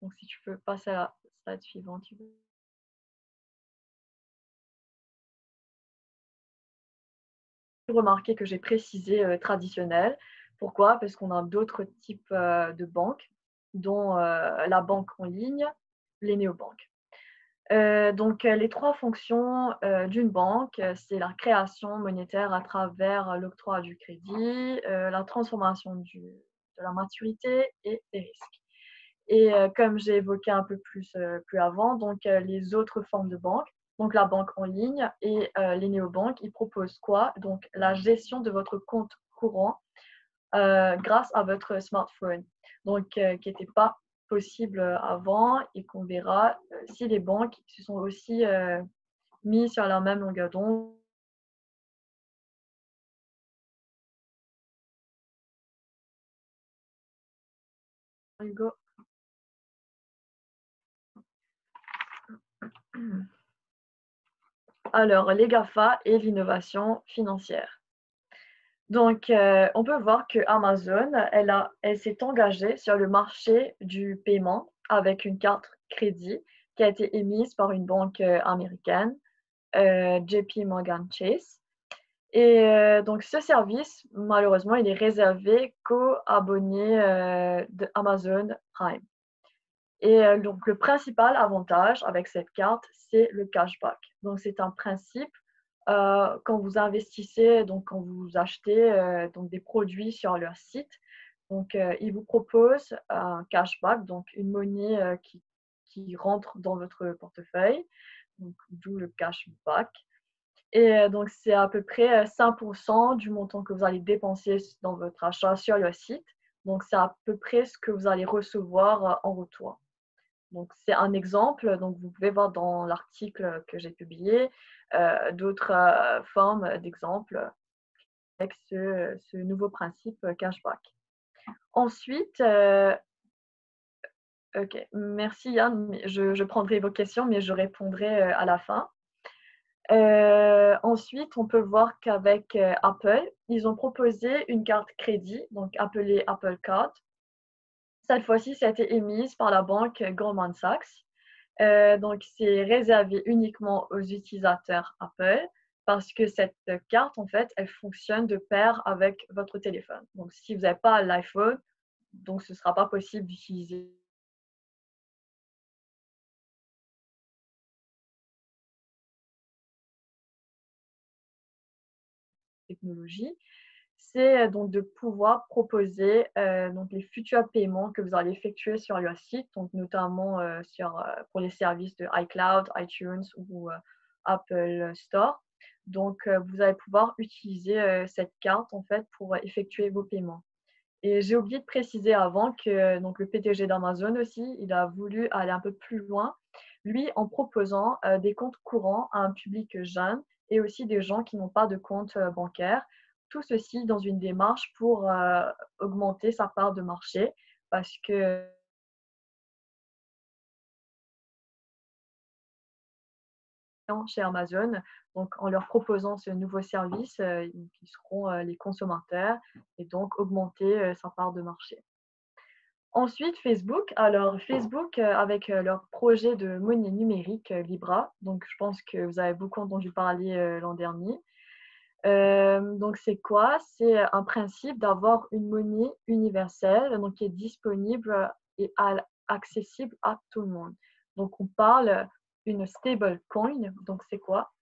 Donc, si tu peux passer à la slide suivante. Remarquez que j'ai précisé traditionnel. Pourquoi? Parce qu'on a d'autres types de banques, dont la banque en ligne, les néobanques. Donc, les trois fonctions d'une banque, c'est la création monétaire à travers l'octroi du crédit, la transformation de la maturité et des risques. Et comme j'ai évoqué un peu plus avant, donc les autres formes de banque, donc la banque en ligne et les néobanques, ils proposent quoi? Donc, la gestion de votre compte courant grâce à votre smartphone, donc qui n'était pas possible avant et qu'on verra si les banques se sont aussi mis sur la même longueur d'onde. Hugo. Alors, les GAFA et l'innovation financière. Donc, on peut voir que Amazon, elle s'est engagée sur le marché du paiement avec une carte crédit qui a été émise par une banque américaine, JP Morgan Chase. Et donc, ce service, malheureusement, il est réservé qu'aux abonnés de Amazon Prime. Et donc, le principal avantage avec cette carte, c'est le cashback. Donc, c'est un principe quand vous investissez, donc quand vous achetez donc des produits sur leur site. Donc, ils vous proposent un cashback, donc une monnaie qui rentre dans votre portefeuille, donc d'où le cashback. Et donc, c'est à peu près 5% du montant que vous allez dépenser dans votre achat sur le site. Donc, c'est à peu près ce que vous allez recevoir en retour. Donc, c'est un exemple. Donc, vous pouvez voir dans l'article que j'ai publié d'autres formes d'exemples avec ce nouveau principe cashback. Ensuite, ok, merci Yann. Je prendrai vos questions, mais je répondrai à la fin. Ensuite, on peut voir qu'avec Apple, ils ont proposé une carte crédit, donc appelée Apple Card. Cette fois-ci, ça a été émise par la banque Goldman Sachs. Donc, c'est réservé uniquement aux utilisateurs Apple parce que cette carte, en fait, elle fonctionne de pair avec votre téléphone. Donc, si vous n'avez pas l'iPhone, donc ce ne sera pas possible d'utiliser technologie. C'est donc de pouvoir proposer donc les futurs paiements que vous allez effectuer sur leur site, donc notamment pour les services de iCloud, iTunes ou Apple Store. Donc, vous allez pouvoir utiliser cette carte en fait pour effectuer vos paiements. Et j'ai oublié de préciser avant que donc, le PDG d'Amazon aussi, il a voulu aller un peu plus loin, lui en proposant des comptes courants à un public jeune et aussi des gens qui n'ont pas de compte bancaire. Tout ceci dans une démarche pour augmenter sa part de marché parce que chez Amazon, donc en leur proposant ce nouveau service, ils seront les consommateurs et donc augmenter sa part de marché. Ensuite, Facebook. Alors, Facebook, avec leur projet de monnaie numérique Libra, donc je pense que vous avez beaucoup entendu parler l'an dernier. Donc, c'est quoi? C'est un principe d'avoir une monnaie universelle, donc qui est disponible et accessible à tout le monde. Donc, on parle d'une stable coin. Donc, c'est quoi?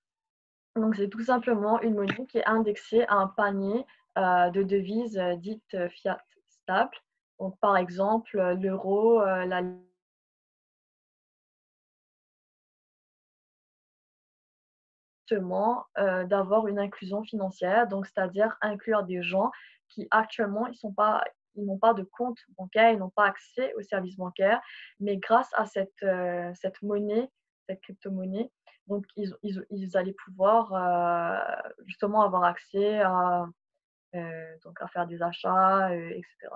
Donc, c'est tout simplement une monnaie qui est indexée à un panier de devises dites fiat stables. Donc, par exemple, l'euro, la justement, d'avoir une inclusion financière, donc c'est-à-dire inclure des gens qui actuellement ils n'ont pas de compte bancaire, ils n'ont pas accès aux services bancaires, mais grâce à cette monnaie, cette crypto-monnaie, donc ils allaient pouvoir justement avoir accès donc à faire des achats, etc.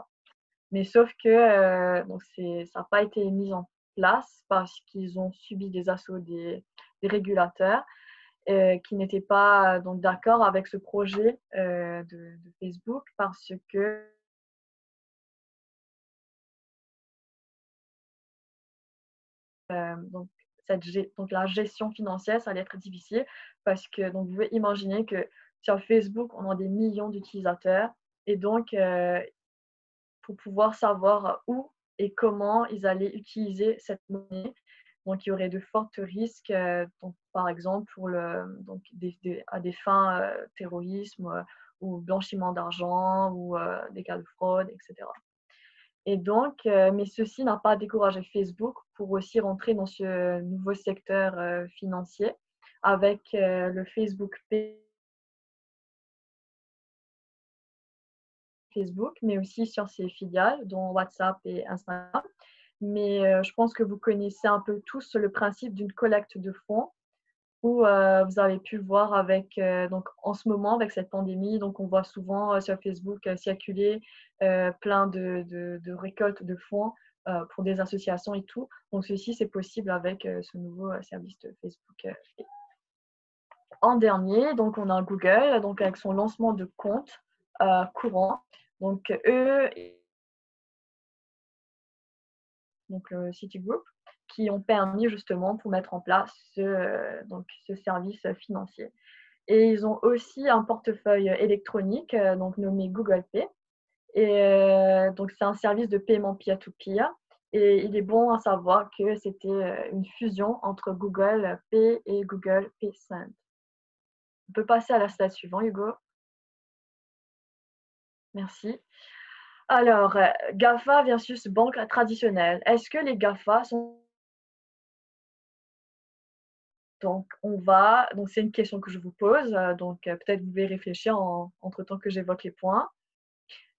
Mais sauf que donc ça n'a pas été mis en place parce qu'ils ont subi des assauts des régulateurs qui n'étaient pas donc d'accord avec ce projet de Facebook parce que donc, donc la gestion financière, ça allait être difficile parce que donc, vous pouvez imaginer que sur Facebook, on a des millions d'utilisateurs et donc pour pouvoir savoir où et comment ils allaient utiliser cette monnaie. Donc, il y aurait de forts risques, donc, par exemple, donc, à des fins terrorisme ou blanchiment d'argent ou des cas de fraude, etc. Et donc, mais ceci n'a pas découragé Facebook pour aussi rentrer dans ce nouveau secteur financier avec le Facebook Pay Facebook, mais aussi sur ses filiales, dont WhatsApp et Instagram. Mais je pense que vous connaissez un peu tous le principe d'une collecte de fonds où vous avez pu voir avec, donc en ce moment, avec cette pandémie, donc on voit souvent sur Facebook circuler plein de récoltes de fonds pour des associations et tout. Donc ceci, c'est possible avec ce nouveau service de Facebook. En dernier, donc on a Google, donc avec son lancement de compte courant. Donc eux, donc le Citigroup, qui ont permis justement pour mettre en place donc ce service financier. Et ils ont aussi un portefeuille électronique donc nommé Google Pay. Et donc c'est un service de paiement peer-to-peer. Et il est bon à savoir que c'était une fusion entre Google Pay et Google Pay Send. On peut passer à la slide suivante, Hugo. Merci. Alors, GAFA versus banque traditionnelle. Est-ce que les GAFA sont... Donc, c'est une question que je vous pose. Donc, peut-être vous pouvez réfléchir entre-temps que j'évoque les points.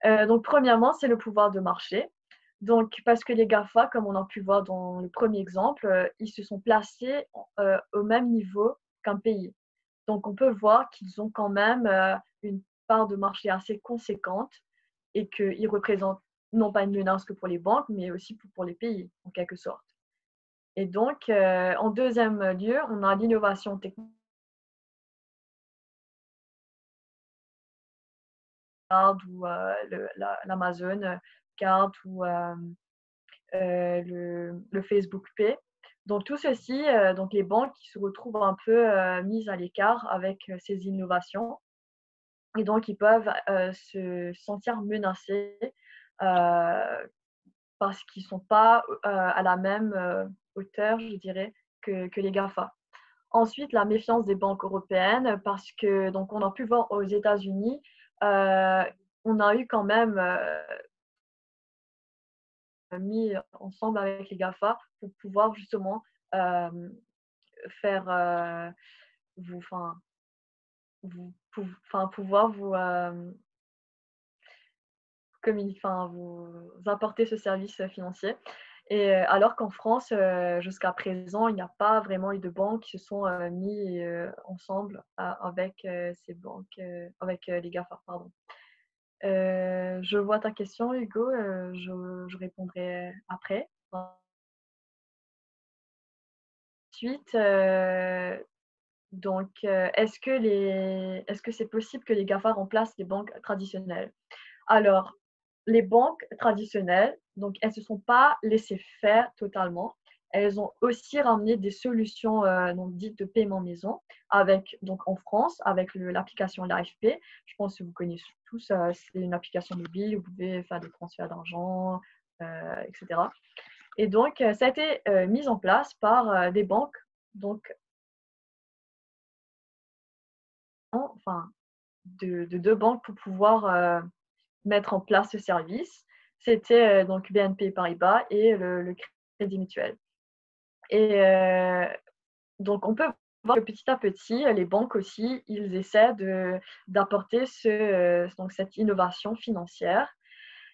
Donc, premièrement, c'est le pouvoir de marché. Donc, parce que les GAFA, comme on a pu voir dans le premier exemple, ils se sont placés au même niveau qu'un pays. Donc, on peut voir qu'ils ont quand même une part de marché assez conséquente et qu'ils représentent non pas une menace que pour les banques, mais aussi pour les pays, en quelque sorte. Et donc, en deuxième lieu, on a l'innovation technologique ou l'Amazon Card ou le Facebook Pay. Donc, tout ceci, donc les banques qui se retrouvent un peu mises à l'écart avec ces innovations. Et donc, ils peuvent se sentir menacés parce qu'ils ne sont pas à la même hauteur, je dirais, que les GAFA. Ensuite, la méfiance des banques européennes, parce que, donc, on a pu voir aux États-Unis, on a eu quand même mis ensemble avec les GAFA pour pouvoir justement faire vous, pouvoir vous, vous apporter ce service financier. Et alors qu'en France, jusqu'à présent, il n'y a pas vraiment eu de banques qui se sont mis ensemble avec ces banques, avec les GAFA, pardon. Je vois ta question, Hugo. Je répondrai après. Ensuite, donc, est-ce que c'est possible que les GAFA remplacent les banques traditionnelles? Alors, les banques traditionnelles, donc, elles ne se sont pas laissées faire totalement. Elles ont aussi ramené des solutions donc, dites de paiement maison, avec, donc, en France, avec l'application l'AFP. Je pense que vous connaissez tous, c'est une application mobile où vous pouvez faire des transferts d'argent, etc. Et donc, ça a été mis en place par des banques, donc, enfin, de deux banques pour pouvoir mettre en place ce service. C'était donc BNP Paribas et le Crédit Mutuel. Et donc, on peut voir que petit à petit, les banques aussi, ils essaient d'apporter donc cette innovation financière.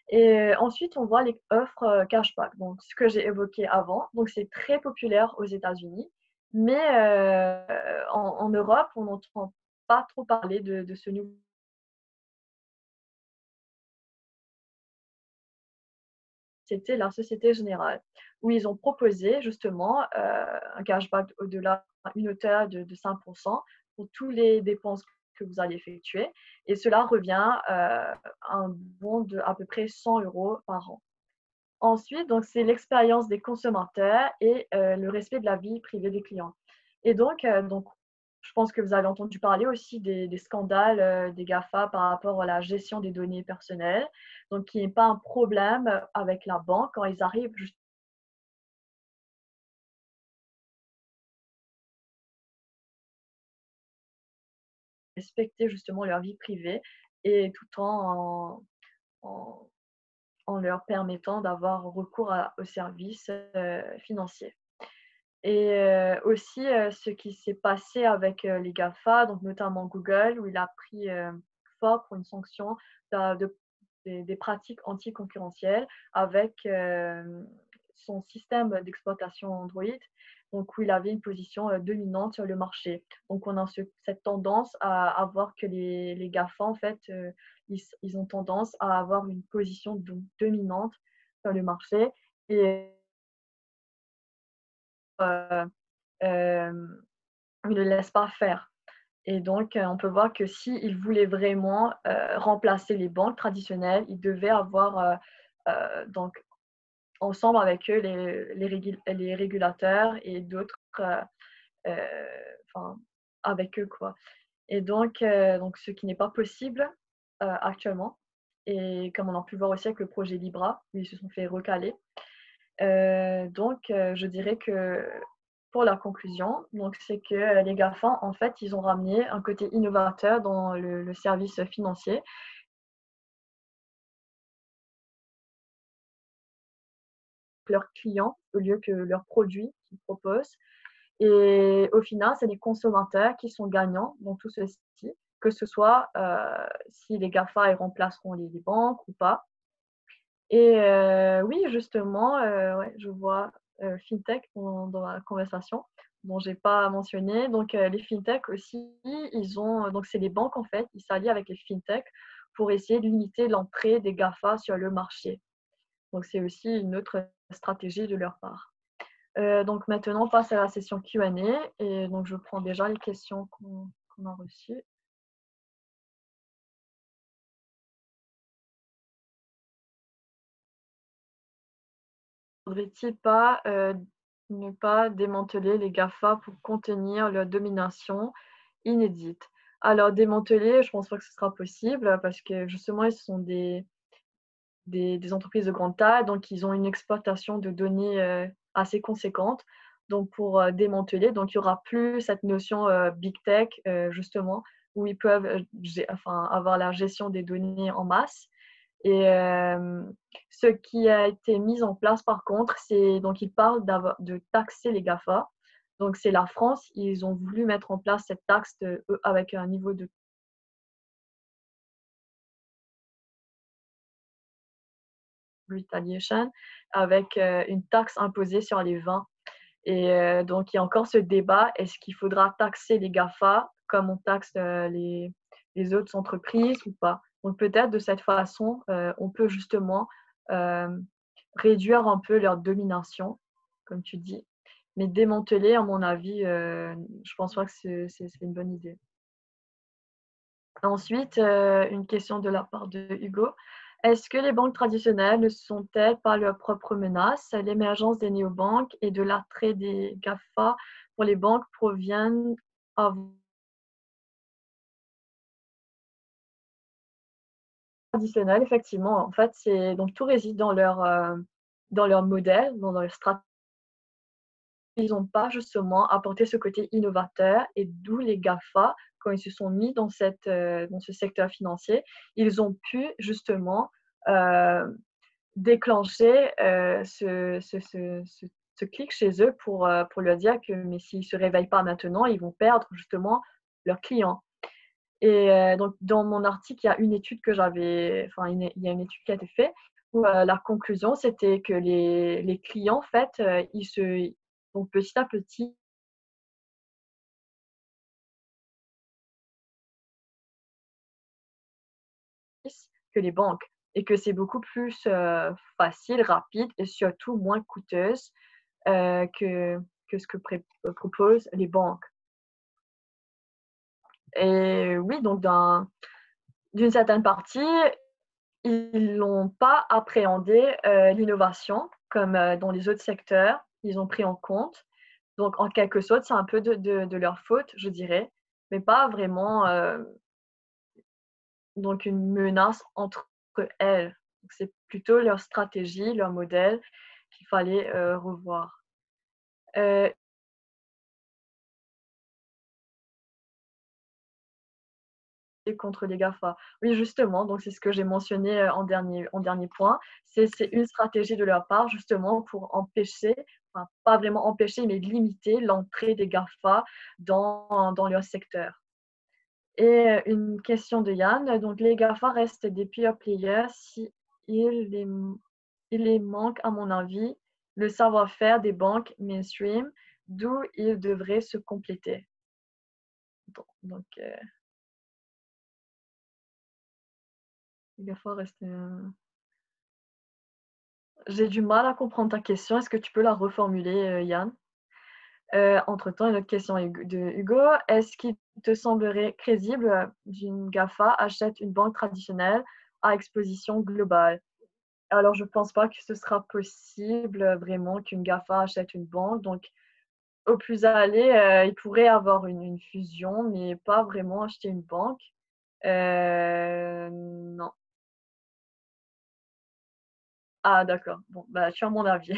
Et ensuite, on voit les offres cashback, donc ce que j'ai évoqué avant. Donc, c'est très populaire aux États-Unis, mais en Europe, on n'entend pas trop parler de ce nouveau. C'était la Société Générale, où ils ont proposé justement un cashback au-delà une hauteur de 5% pour toutes les dépenses que vous allez effectuer. Et cela revient à un bon de à peu près 100 € par an. Ensuite, donc, c'est l'expérience des consommateurs et le respect de la vie privée des clients. Et donc, je pense que vous avez entendu parler aussi des scandales des GAFA par rapport à la gestion des données personnelles. Donc, qui n'est pas un problème avec la banque quand ils arrivent juste à respecter justement leur vie privée et tout en, en leur permettant d'avoir recours aux services financiers. Et aussi, ce qui s'est passé avec les GAFA, donc notamment Google, où il a pris fort pour une sanction des pratiques anticoncurrentielles avec son système d'exploitation Android, donc où il avait une position dominante sur le marché. Donc, on a cette tendance à voir que les GAFA, en fait, ils ont tendance à avoir une position dominante sur le marché et ils ne le laissent pas faire. Et donc, on peut voir que s'ils voulaient vraiment remplacer les banques traditionnelles, ils devaient avoir donc, ensemble avec eux les régulateurs et d'autres avec eux, quoi. Et donc ce qui n'est pas possible actuellement. Et comme on a pu voir aussi avec le projet Libra, où ils se sont fait recaler. Je dirais que pour la conclusion, donc c'est que les GAFA, en fait, ils ont ramené un côté innovateur dans le service financier. Leurs clients au lieu que leurs produits qu'ils proposent. Et au final, c'est les consommateurs qui sont gagnants dans tout ceci, que ce soit si les GAFA ils remplaceront les banques ou pas. Et oui, justement, ouais, je vois FinTech dans la conversation, dont je n'ai pas mentionné. Donc, les FinTech aussi, ils ont, donc c'est les banques en fait, ils s'allient avec les FinTech pour essayer de limiter l'entrée des GAFA sur le marché. Donc, c'est aussi une autre stratégie de leur part. Donc, maintenant, on passe à la session Q&A. Et donc, je prends déjà les questions qu'on a reçues. Faudrait-il pas ne pas démanteler les GAFA pour contenir leur domination inédite? Alors, démanteler, je pense pas que ce sera possible parce que justement, ils sont des des entreprises de grande taille, donc ils ont une exploitation de données assez conséquente. Donc pour démanteler, donc il y aura plus cette notion big tech justement où ils peuvent avoir la gestion des données en masse. Et ce qui a été mis en place par contre, c'est donc ils parlent de taxer les GAFA. Donc c'est la France, ils ont voulu mettre en place cette taxe avec un niveau de retaliation avec une taxe imposée sur les vins. Et donc, il y a encore ce débat, est-ce qu'il faudra taxer les GAFA comme on taxe les autres entreprises ou pas? Donc, peut-être de cette façon, on peut justement réduire un peu leur domination, comme tu dis. Mais démanteler, à mon avis, je pense pas que c'est une bonne idée. Ensuite, une question de la part de Hugo. Est-ce que les banques traditionnelles ne sont-elles pas leurs propres menaces? L'émergence des néobanques et de l'attrait des GAFA pour les banques proviennent traditionnelles, effectivement. En fait, donc tout réside dans leur modèle, dans leur stratégie. Ils n'ont pas justement apporté ce côté innovateur et d'où les GAFA, quand ils se sont mis dans ce secteur financier, ils ont pu justement déclencher ce clic chez eux pour leur dire que mais s'ils ne se réveillent pas maintenant, ils vont perdre justement leurs clients. Et donc, dans mon article, il y a une étude il y a une étude qui a été faite où la conclusion, c'était que les clients, en fait, donc petit à petit, que les banques et que c'est beaucoup plus facile, rapide et surtout moins coûteuse que ce que proposent les banques. Et oui, donc d'une certaine partie, ils n'ont pas appréhendé l'innovation comme dans les autres secteurs. Ils ont pris en compte. Donc, en quelque sorte, c'est un peu de leur faute, je dirais, mais pas vraiment donc une menace entre elles. C'est plutôt leur stratégie, leur modèle qu'il fallait revoir. Et contre les GAFA. Oui, justement, donc c'est ce que j'ai mentionné en dernier point. C'est une stratégie de leur part, justement, pour empêcher, enfin, pas vraiment empêcher, mais limiter l'entrée des GAFA dans leur secteur. Et une question de Yann. Donc, les GAFA restent des pure players si il les manque, à mon avis, le savoir-faire des banques mainstream, d'où ils devraient se compléter. Donc les GAFA restent. J'ai du mal à comprendre ta question. Est-ce que tu peux la reformuler, Yann? Entre-temps, une autre question de Hugo. Est-ce qu'il te semblerait crédible qu'une GAFA achète une banque traditionnelle à exposition globale? Alors, je ne pense pas que ce sera possible vraiment qu'une GAFA achète une banque. Donc, au plus aller, il pourrait avoir une fusion, mais pas vraiment acheter une banque. Non. Ah, d'accord. Bon, bah, tu as mon avis.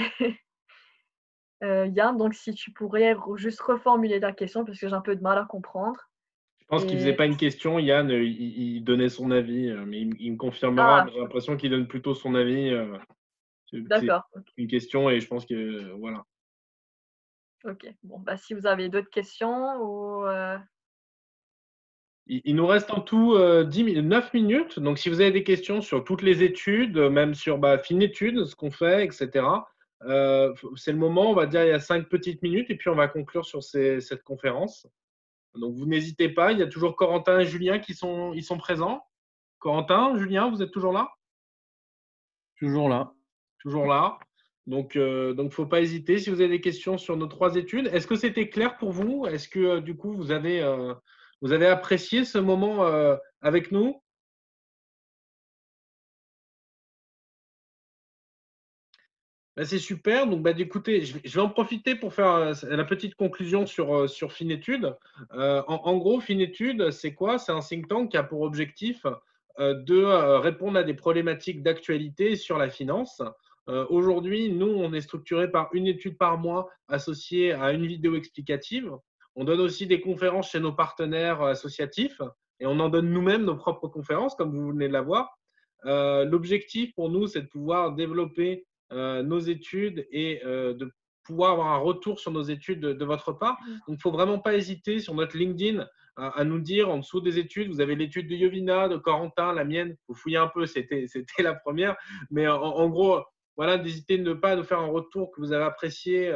Yann, donc si tu pourrais juste reformuler ta question parce que j'ai un peu de mal à comprendre. Je pense qu'il ne faisait pas une question, Yann, il donnait son avis, mais il me confirmera. Ah, J'ai l'impression qu'il donne plutôt son avis. C'est d'accord. une question et je pense que voilà. Ok. Bon, bah, si vous avez d'autres questions ou Il nous reste en tout 9 minutes. Donc, si vous avez des questions sur toutes les études, même sur Finétudes, ce qu'on fait, etc., c'est le moment. On va dire il y a 5 petites minutes et puis on va conclure sur cette conférence. Donc, vous n'hésitez pas. Il y a toujours Corentin et Julien ils sont présents. Corentin, Julien, vous êtes toujours là? Toujours là. Toujours là. Donc, faut pas hésiter. Si vous avez des questions sur nos 3 études, est-ce que c'était clair pour vous? Est-ce que du coup vous avez apprécié ce moment avec nous? C'est super. Donc, écoutez, je vais en profiter pour faire la petite conclusion sur Finétudes. En gros, Finétudes, c'est quoi? C'est un think tank qui a pour objectif de répondre à des problématiques d'actualité sur la finance. Aujourd'hui, nous, on est structuré par une étude par mois associée à une vidéo explicative. On donne aussi des conférences chez nos partenaires associatifs et on en donne nous-mêmes nos propres conférences, comme vous venez de la voir. L'objectif pour nous, c'est de pouvoir développer nos études et de pouvoir avoir un retour sur nos études de votre part. Donc, il ne faut vraiment pas hésiter sur notre LinkedIn à nous dire en dessous des études, vous avez l'étude de Yovina, de Corentin, la mienne, vous fouillez un peu, c'était la première, mais en gros, voilà, n'hésitez pas à nous faire un retour que vous avez apprécié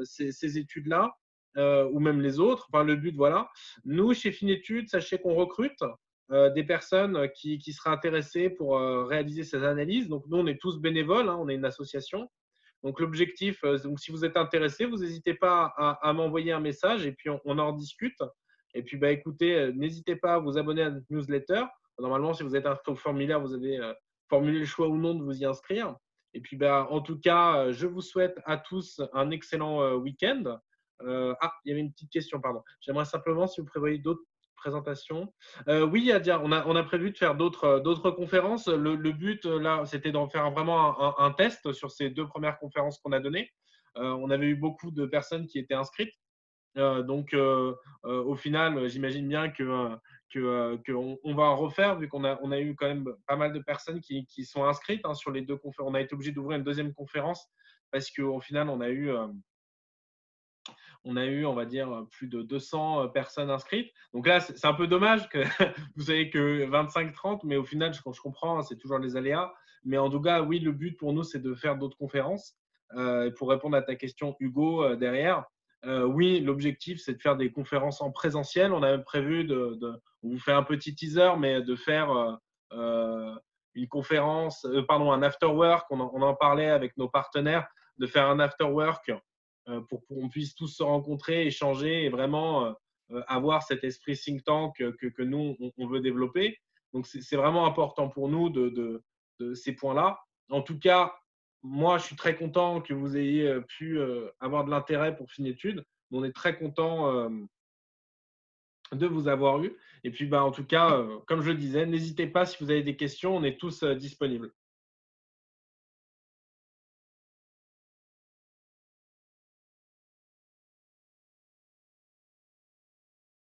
ces études-là, ou même les autres. Enfin, le but, voilà. Nous, chez Finétudes, sachez qu'on recrute des personnes qui seraient intéressées pour réaliser ces analyses. Donc, nous, on est tous bénévoles, hein, on est une association. Donc, l'objectif, donc, si vous êtes intéressé, vous n'hésitez pas à m'envoyer un message et puis on en discute. Et puis, bah, écoutez, n'hésitez pas à vous abonner à notre newsletter. Normalement, si vous êtes inscrit au formulaire, vous avez formulé le choix ou non de vous y inscrire. Et puis, bah, en tout cas, je vous souhaite à tous un excellent week-end. Il y avait une petite question, pardon. J'aimerais simplement, si vous prévoyez d'autres présentations. Oui, Adia, on a prévu de faire d'autres conférences. Le but, là, c'était d'en faire vraiment un test sur ces 2 premières conférences qu'on a données. On avait eu beaucoup de personnes qui étaient inscrites. Donc, au final, j'imagine bien qu'on va en refaire, vu qu'on a eu quand même pas mal de personnes qui sont inscrites hein, sur les 2 conférences. On a été obligé d'ouvrir une deuxième conférence parce qu'au final, on a eu, on va dire, plus de 200 personnes inscrites. Donc là, c'est un peu dommage que vous avez que 25-30, mais au final, je comprends, hein, c'est toujours les aléas. Mais en tout cas, oui, le but pour nous, c'est de faire d'autres conférences. Pour répondre à ta question, Hugo, derrière, oui, l'objectif, c'est de faire des conférences en présentiel. On a même prévu on vous fait un petit teaser, mais de faire une conférence, pardon, un after work. On en parlait avec nos partenaires, de faire un after work pour qu'on puisse tous se rencontrer, échanger et vraiment avoir cet esprit think tank que nous, on veut développer. Donc, c'est vraiment important pour nous de ces points-là. En tout cas, moi, je suis très content que vous ayez pu avoir de l'intérêt pour Finétude. On est très content de vous avoir eu. Et puis, bah, en tout cas, comme je le disais, n'hésitez pas si vous avez des questions, on est tous disponibles.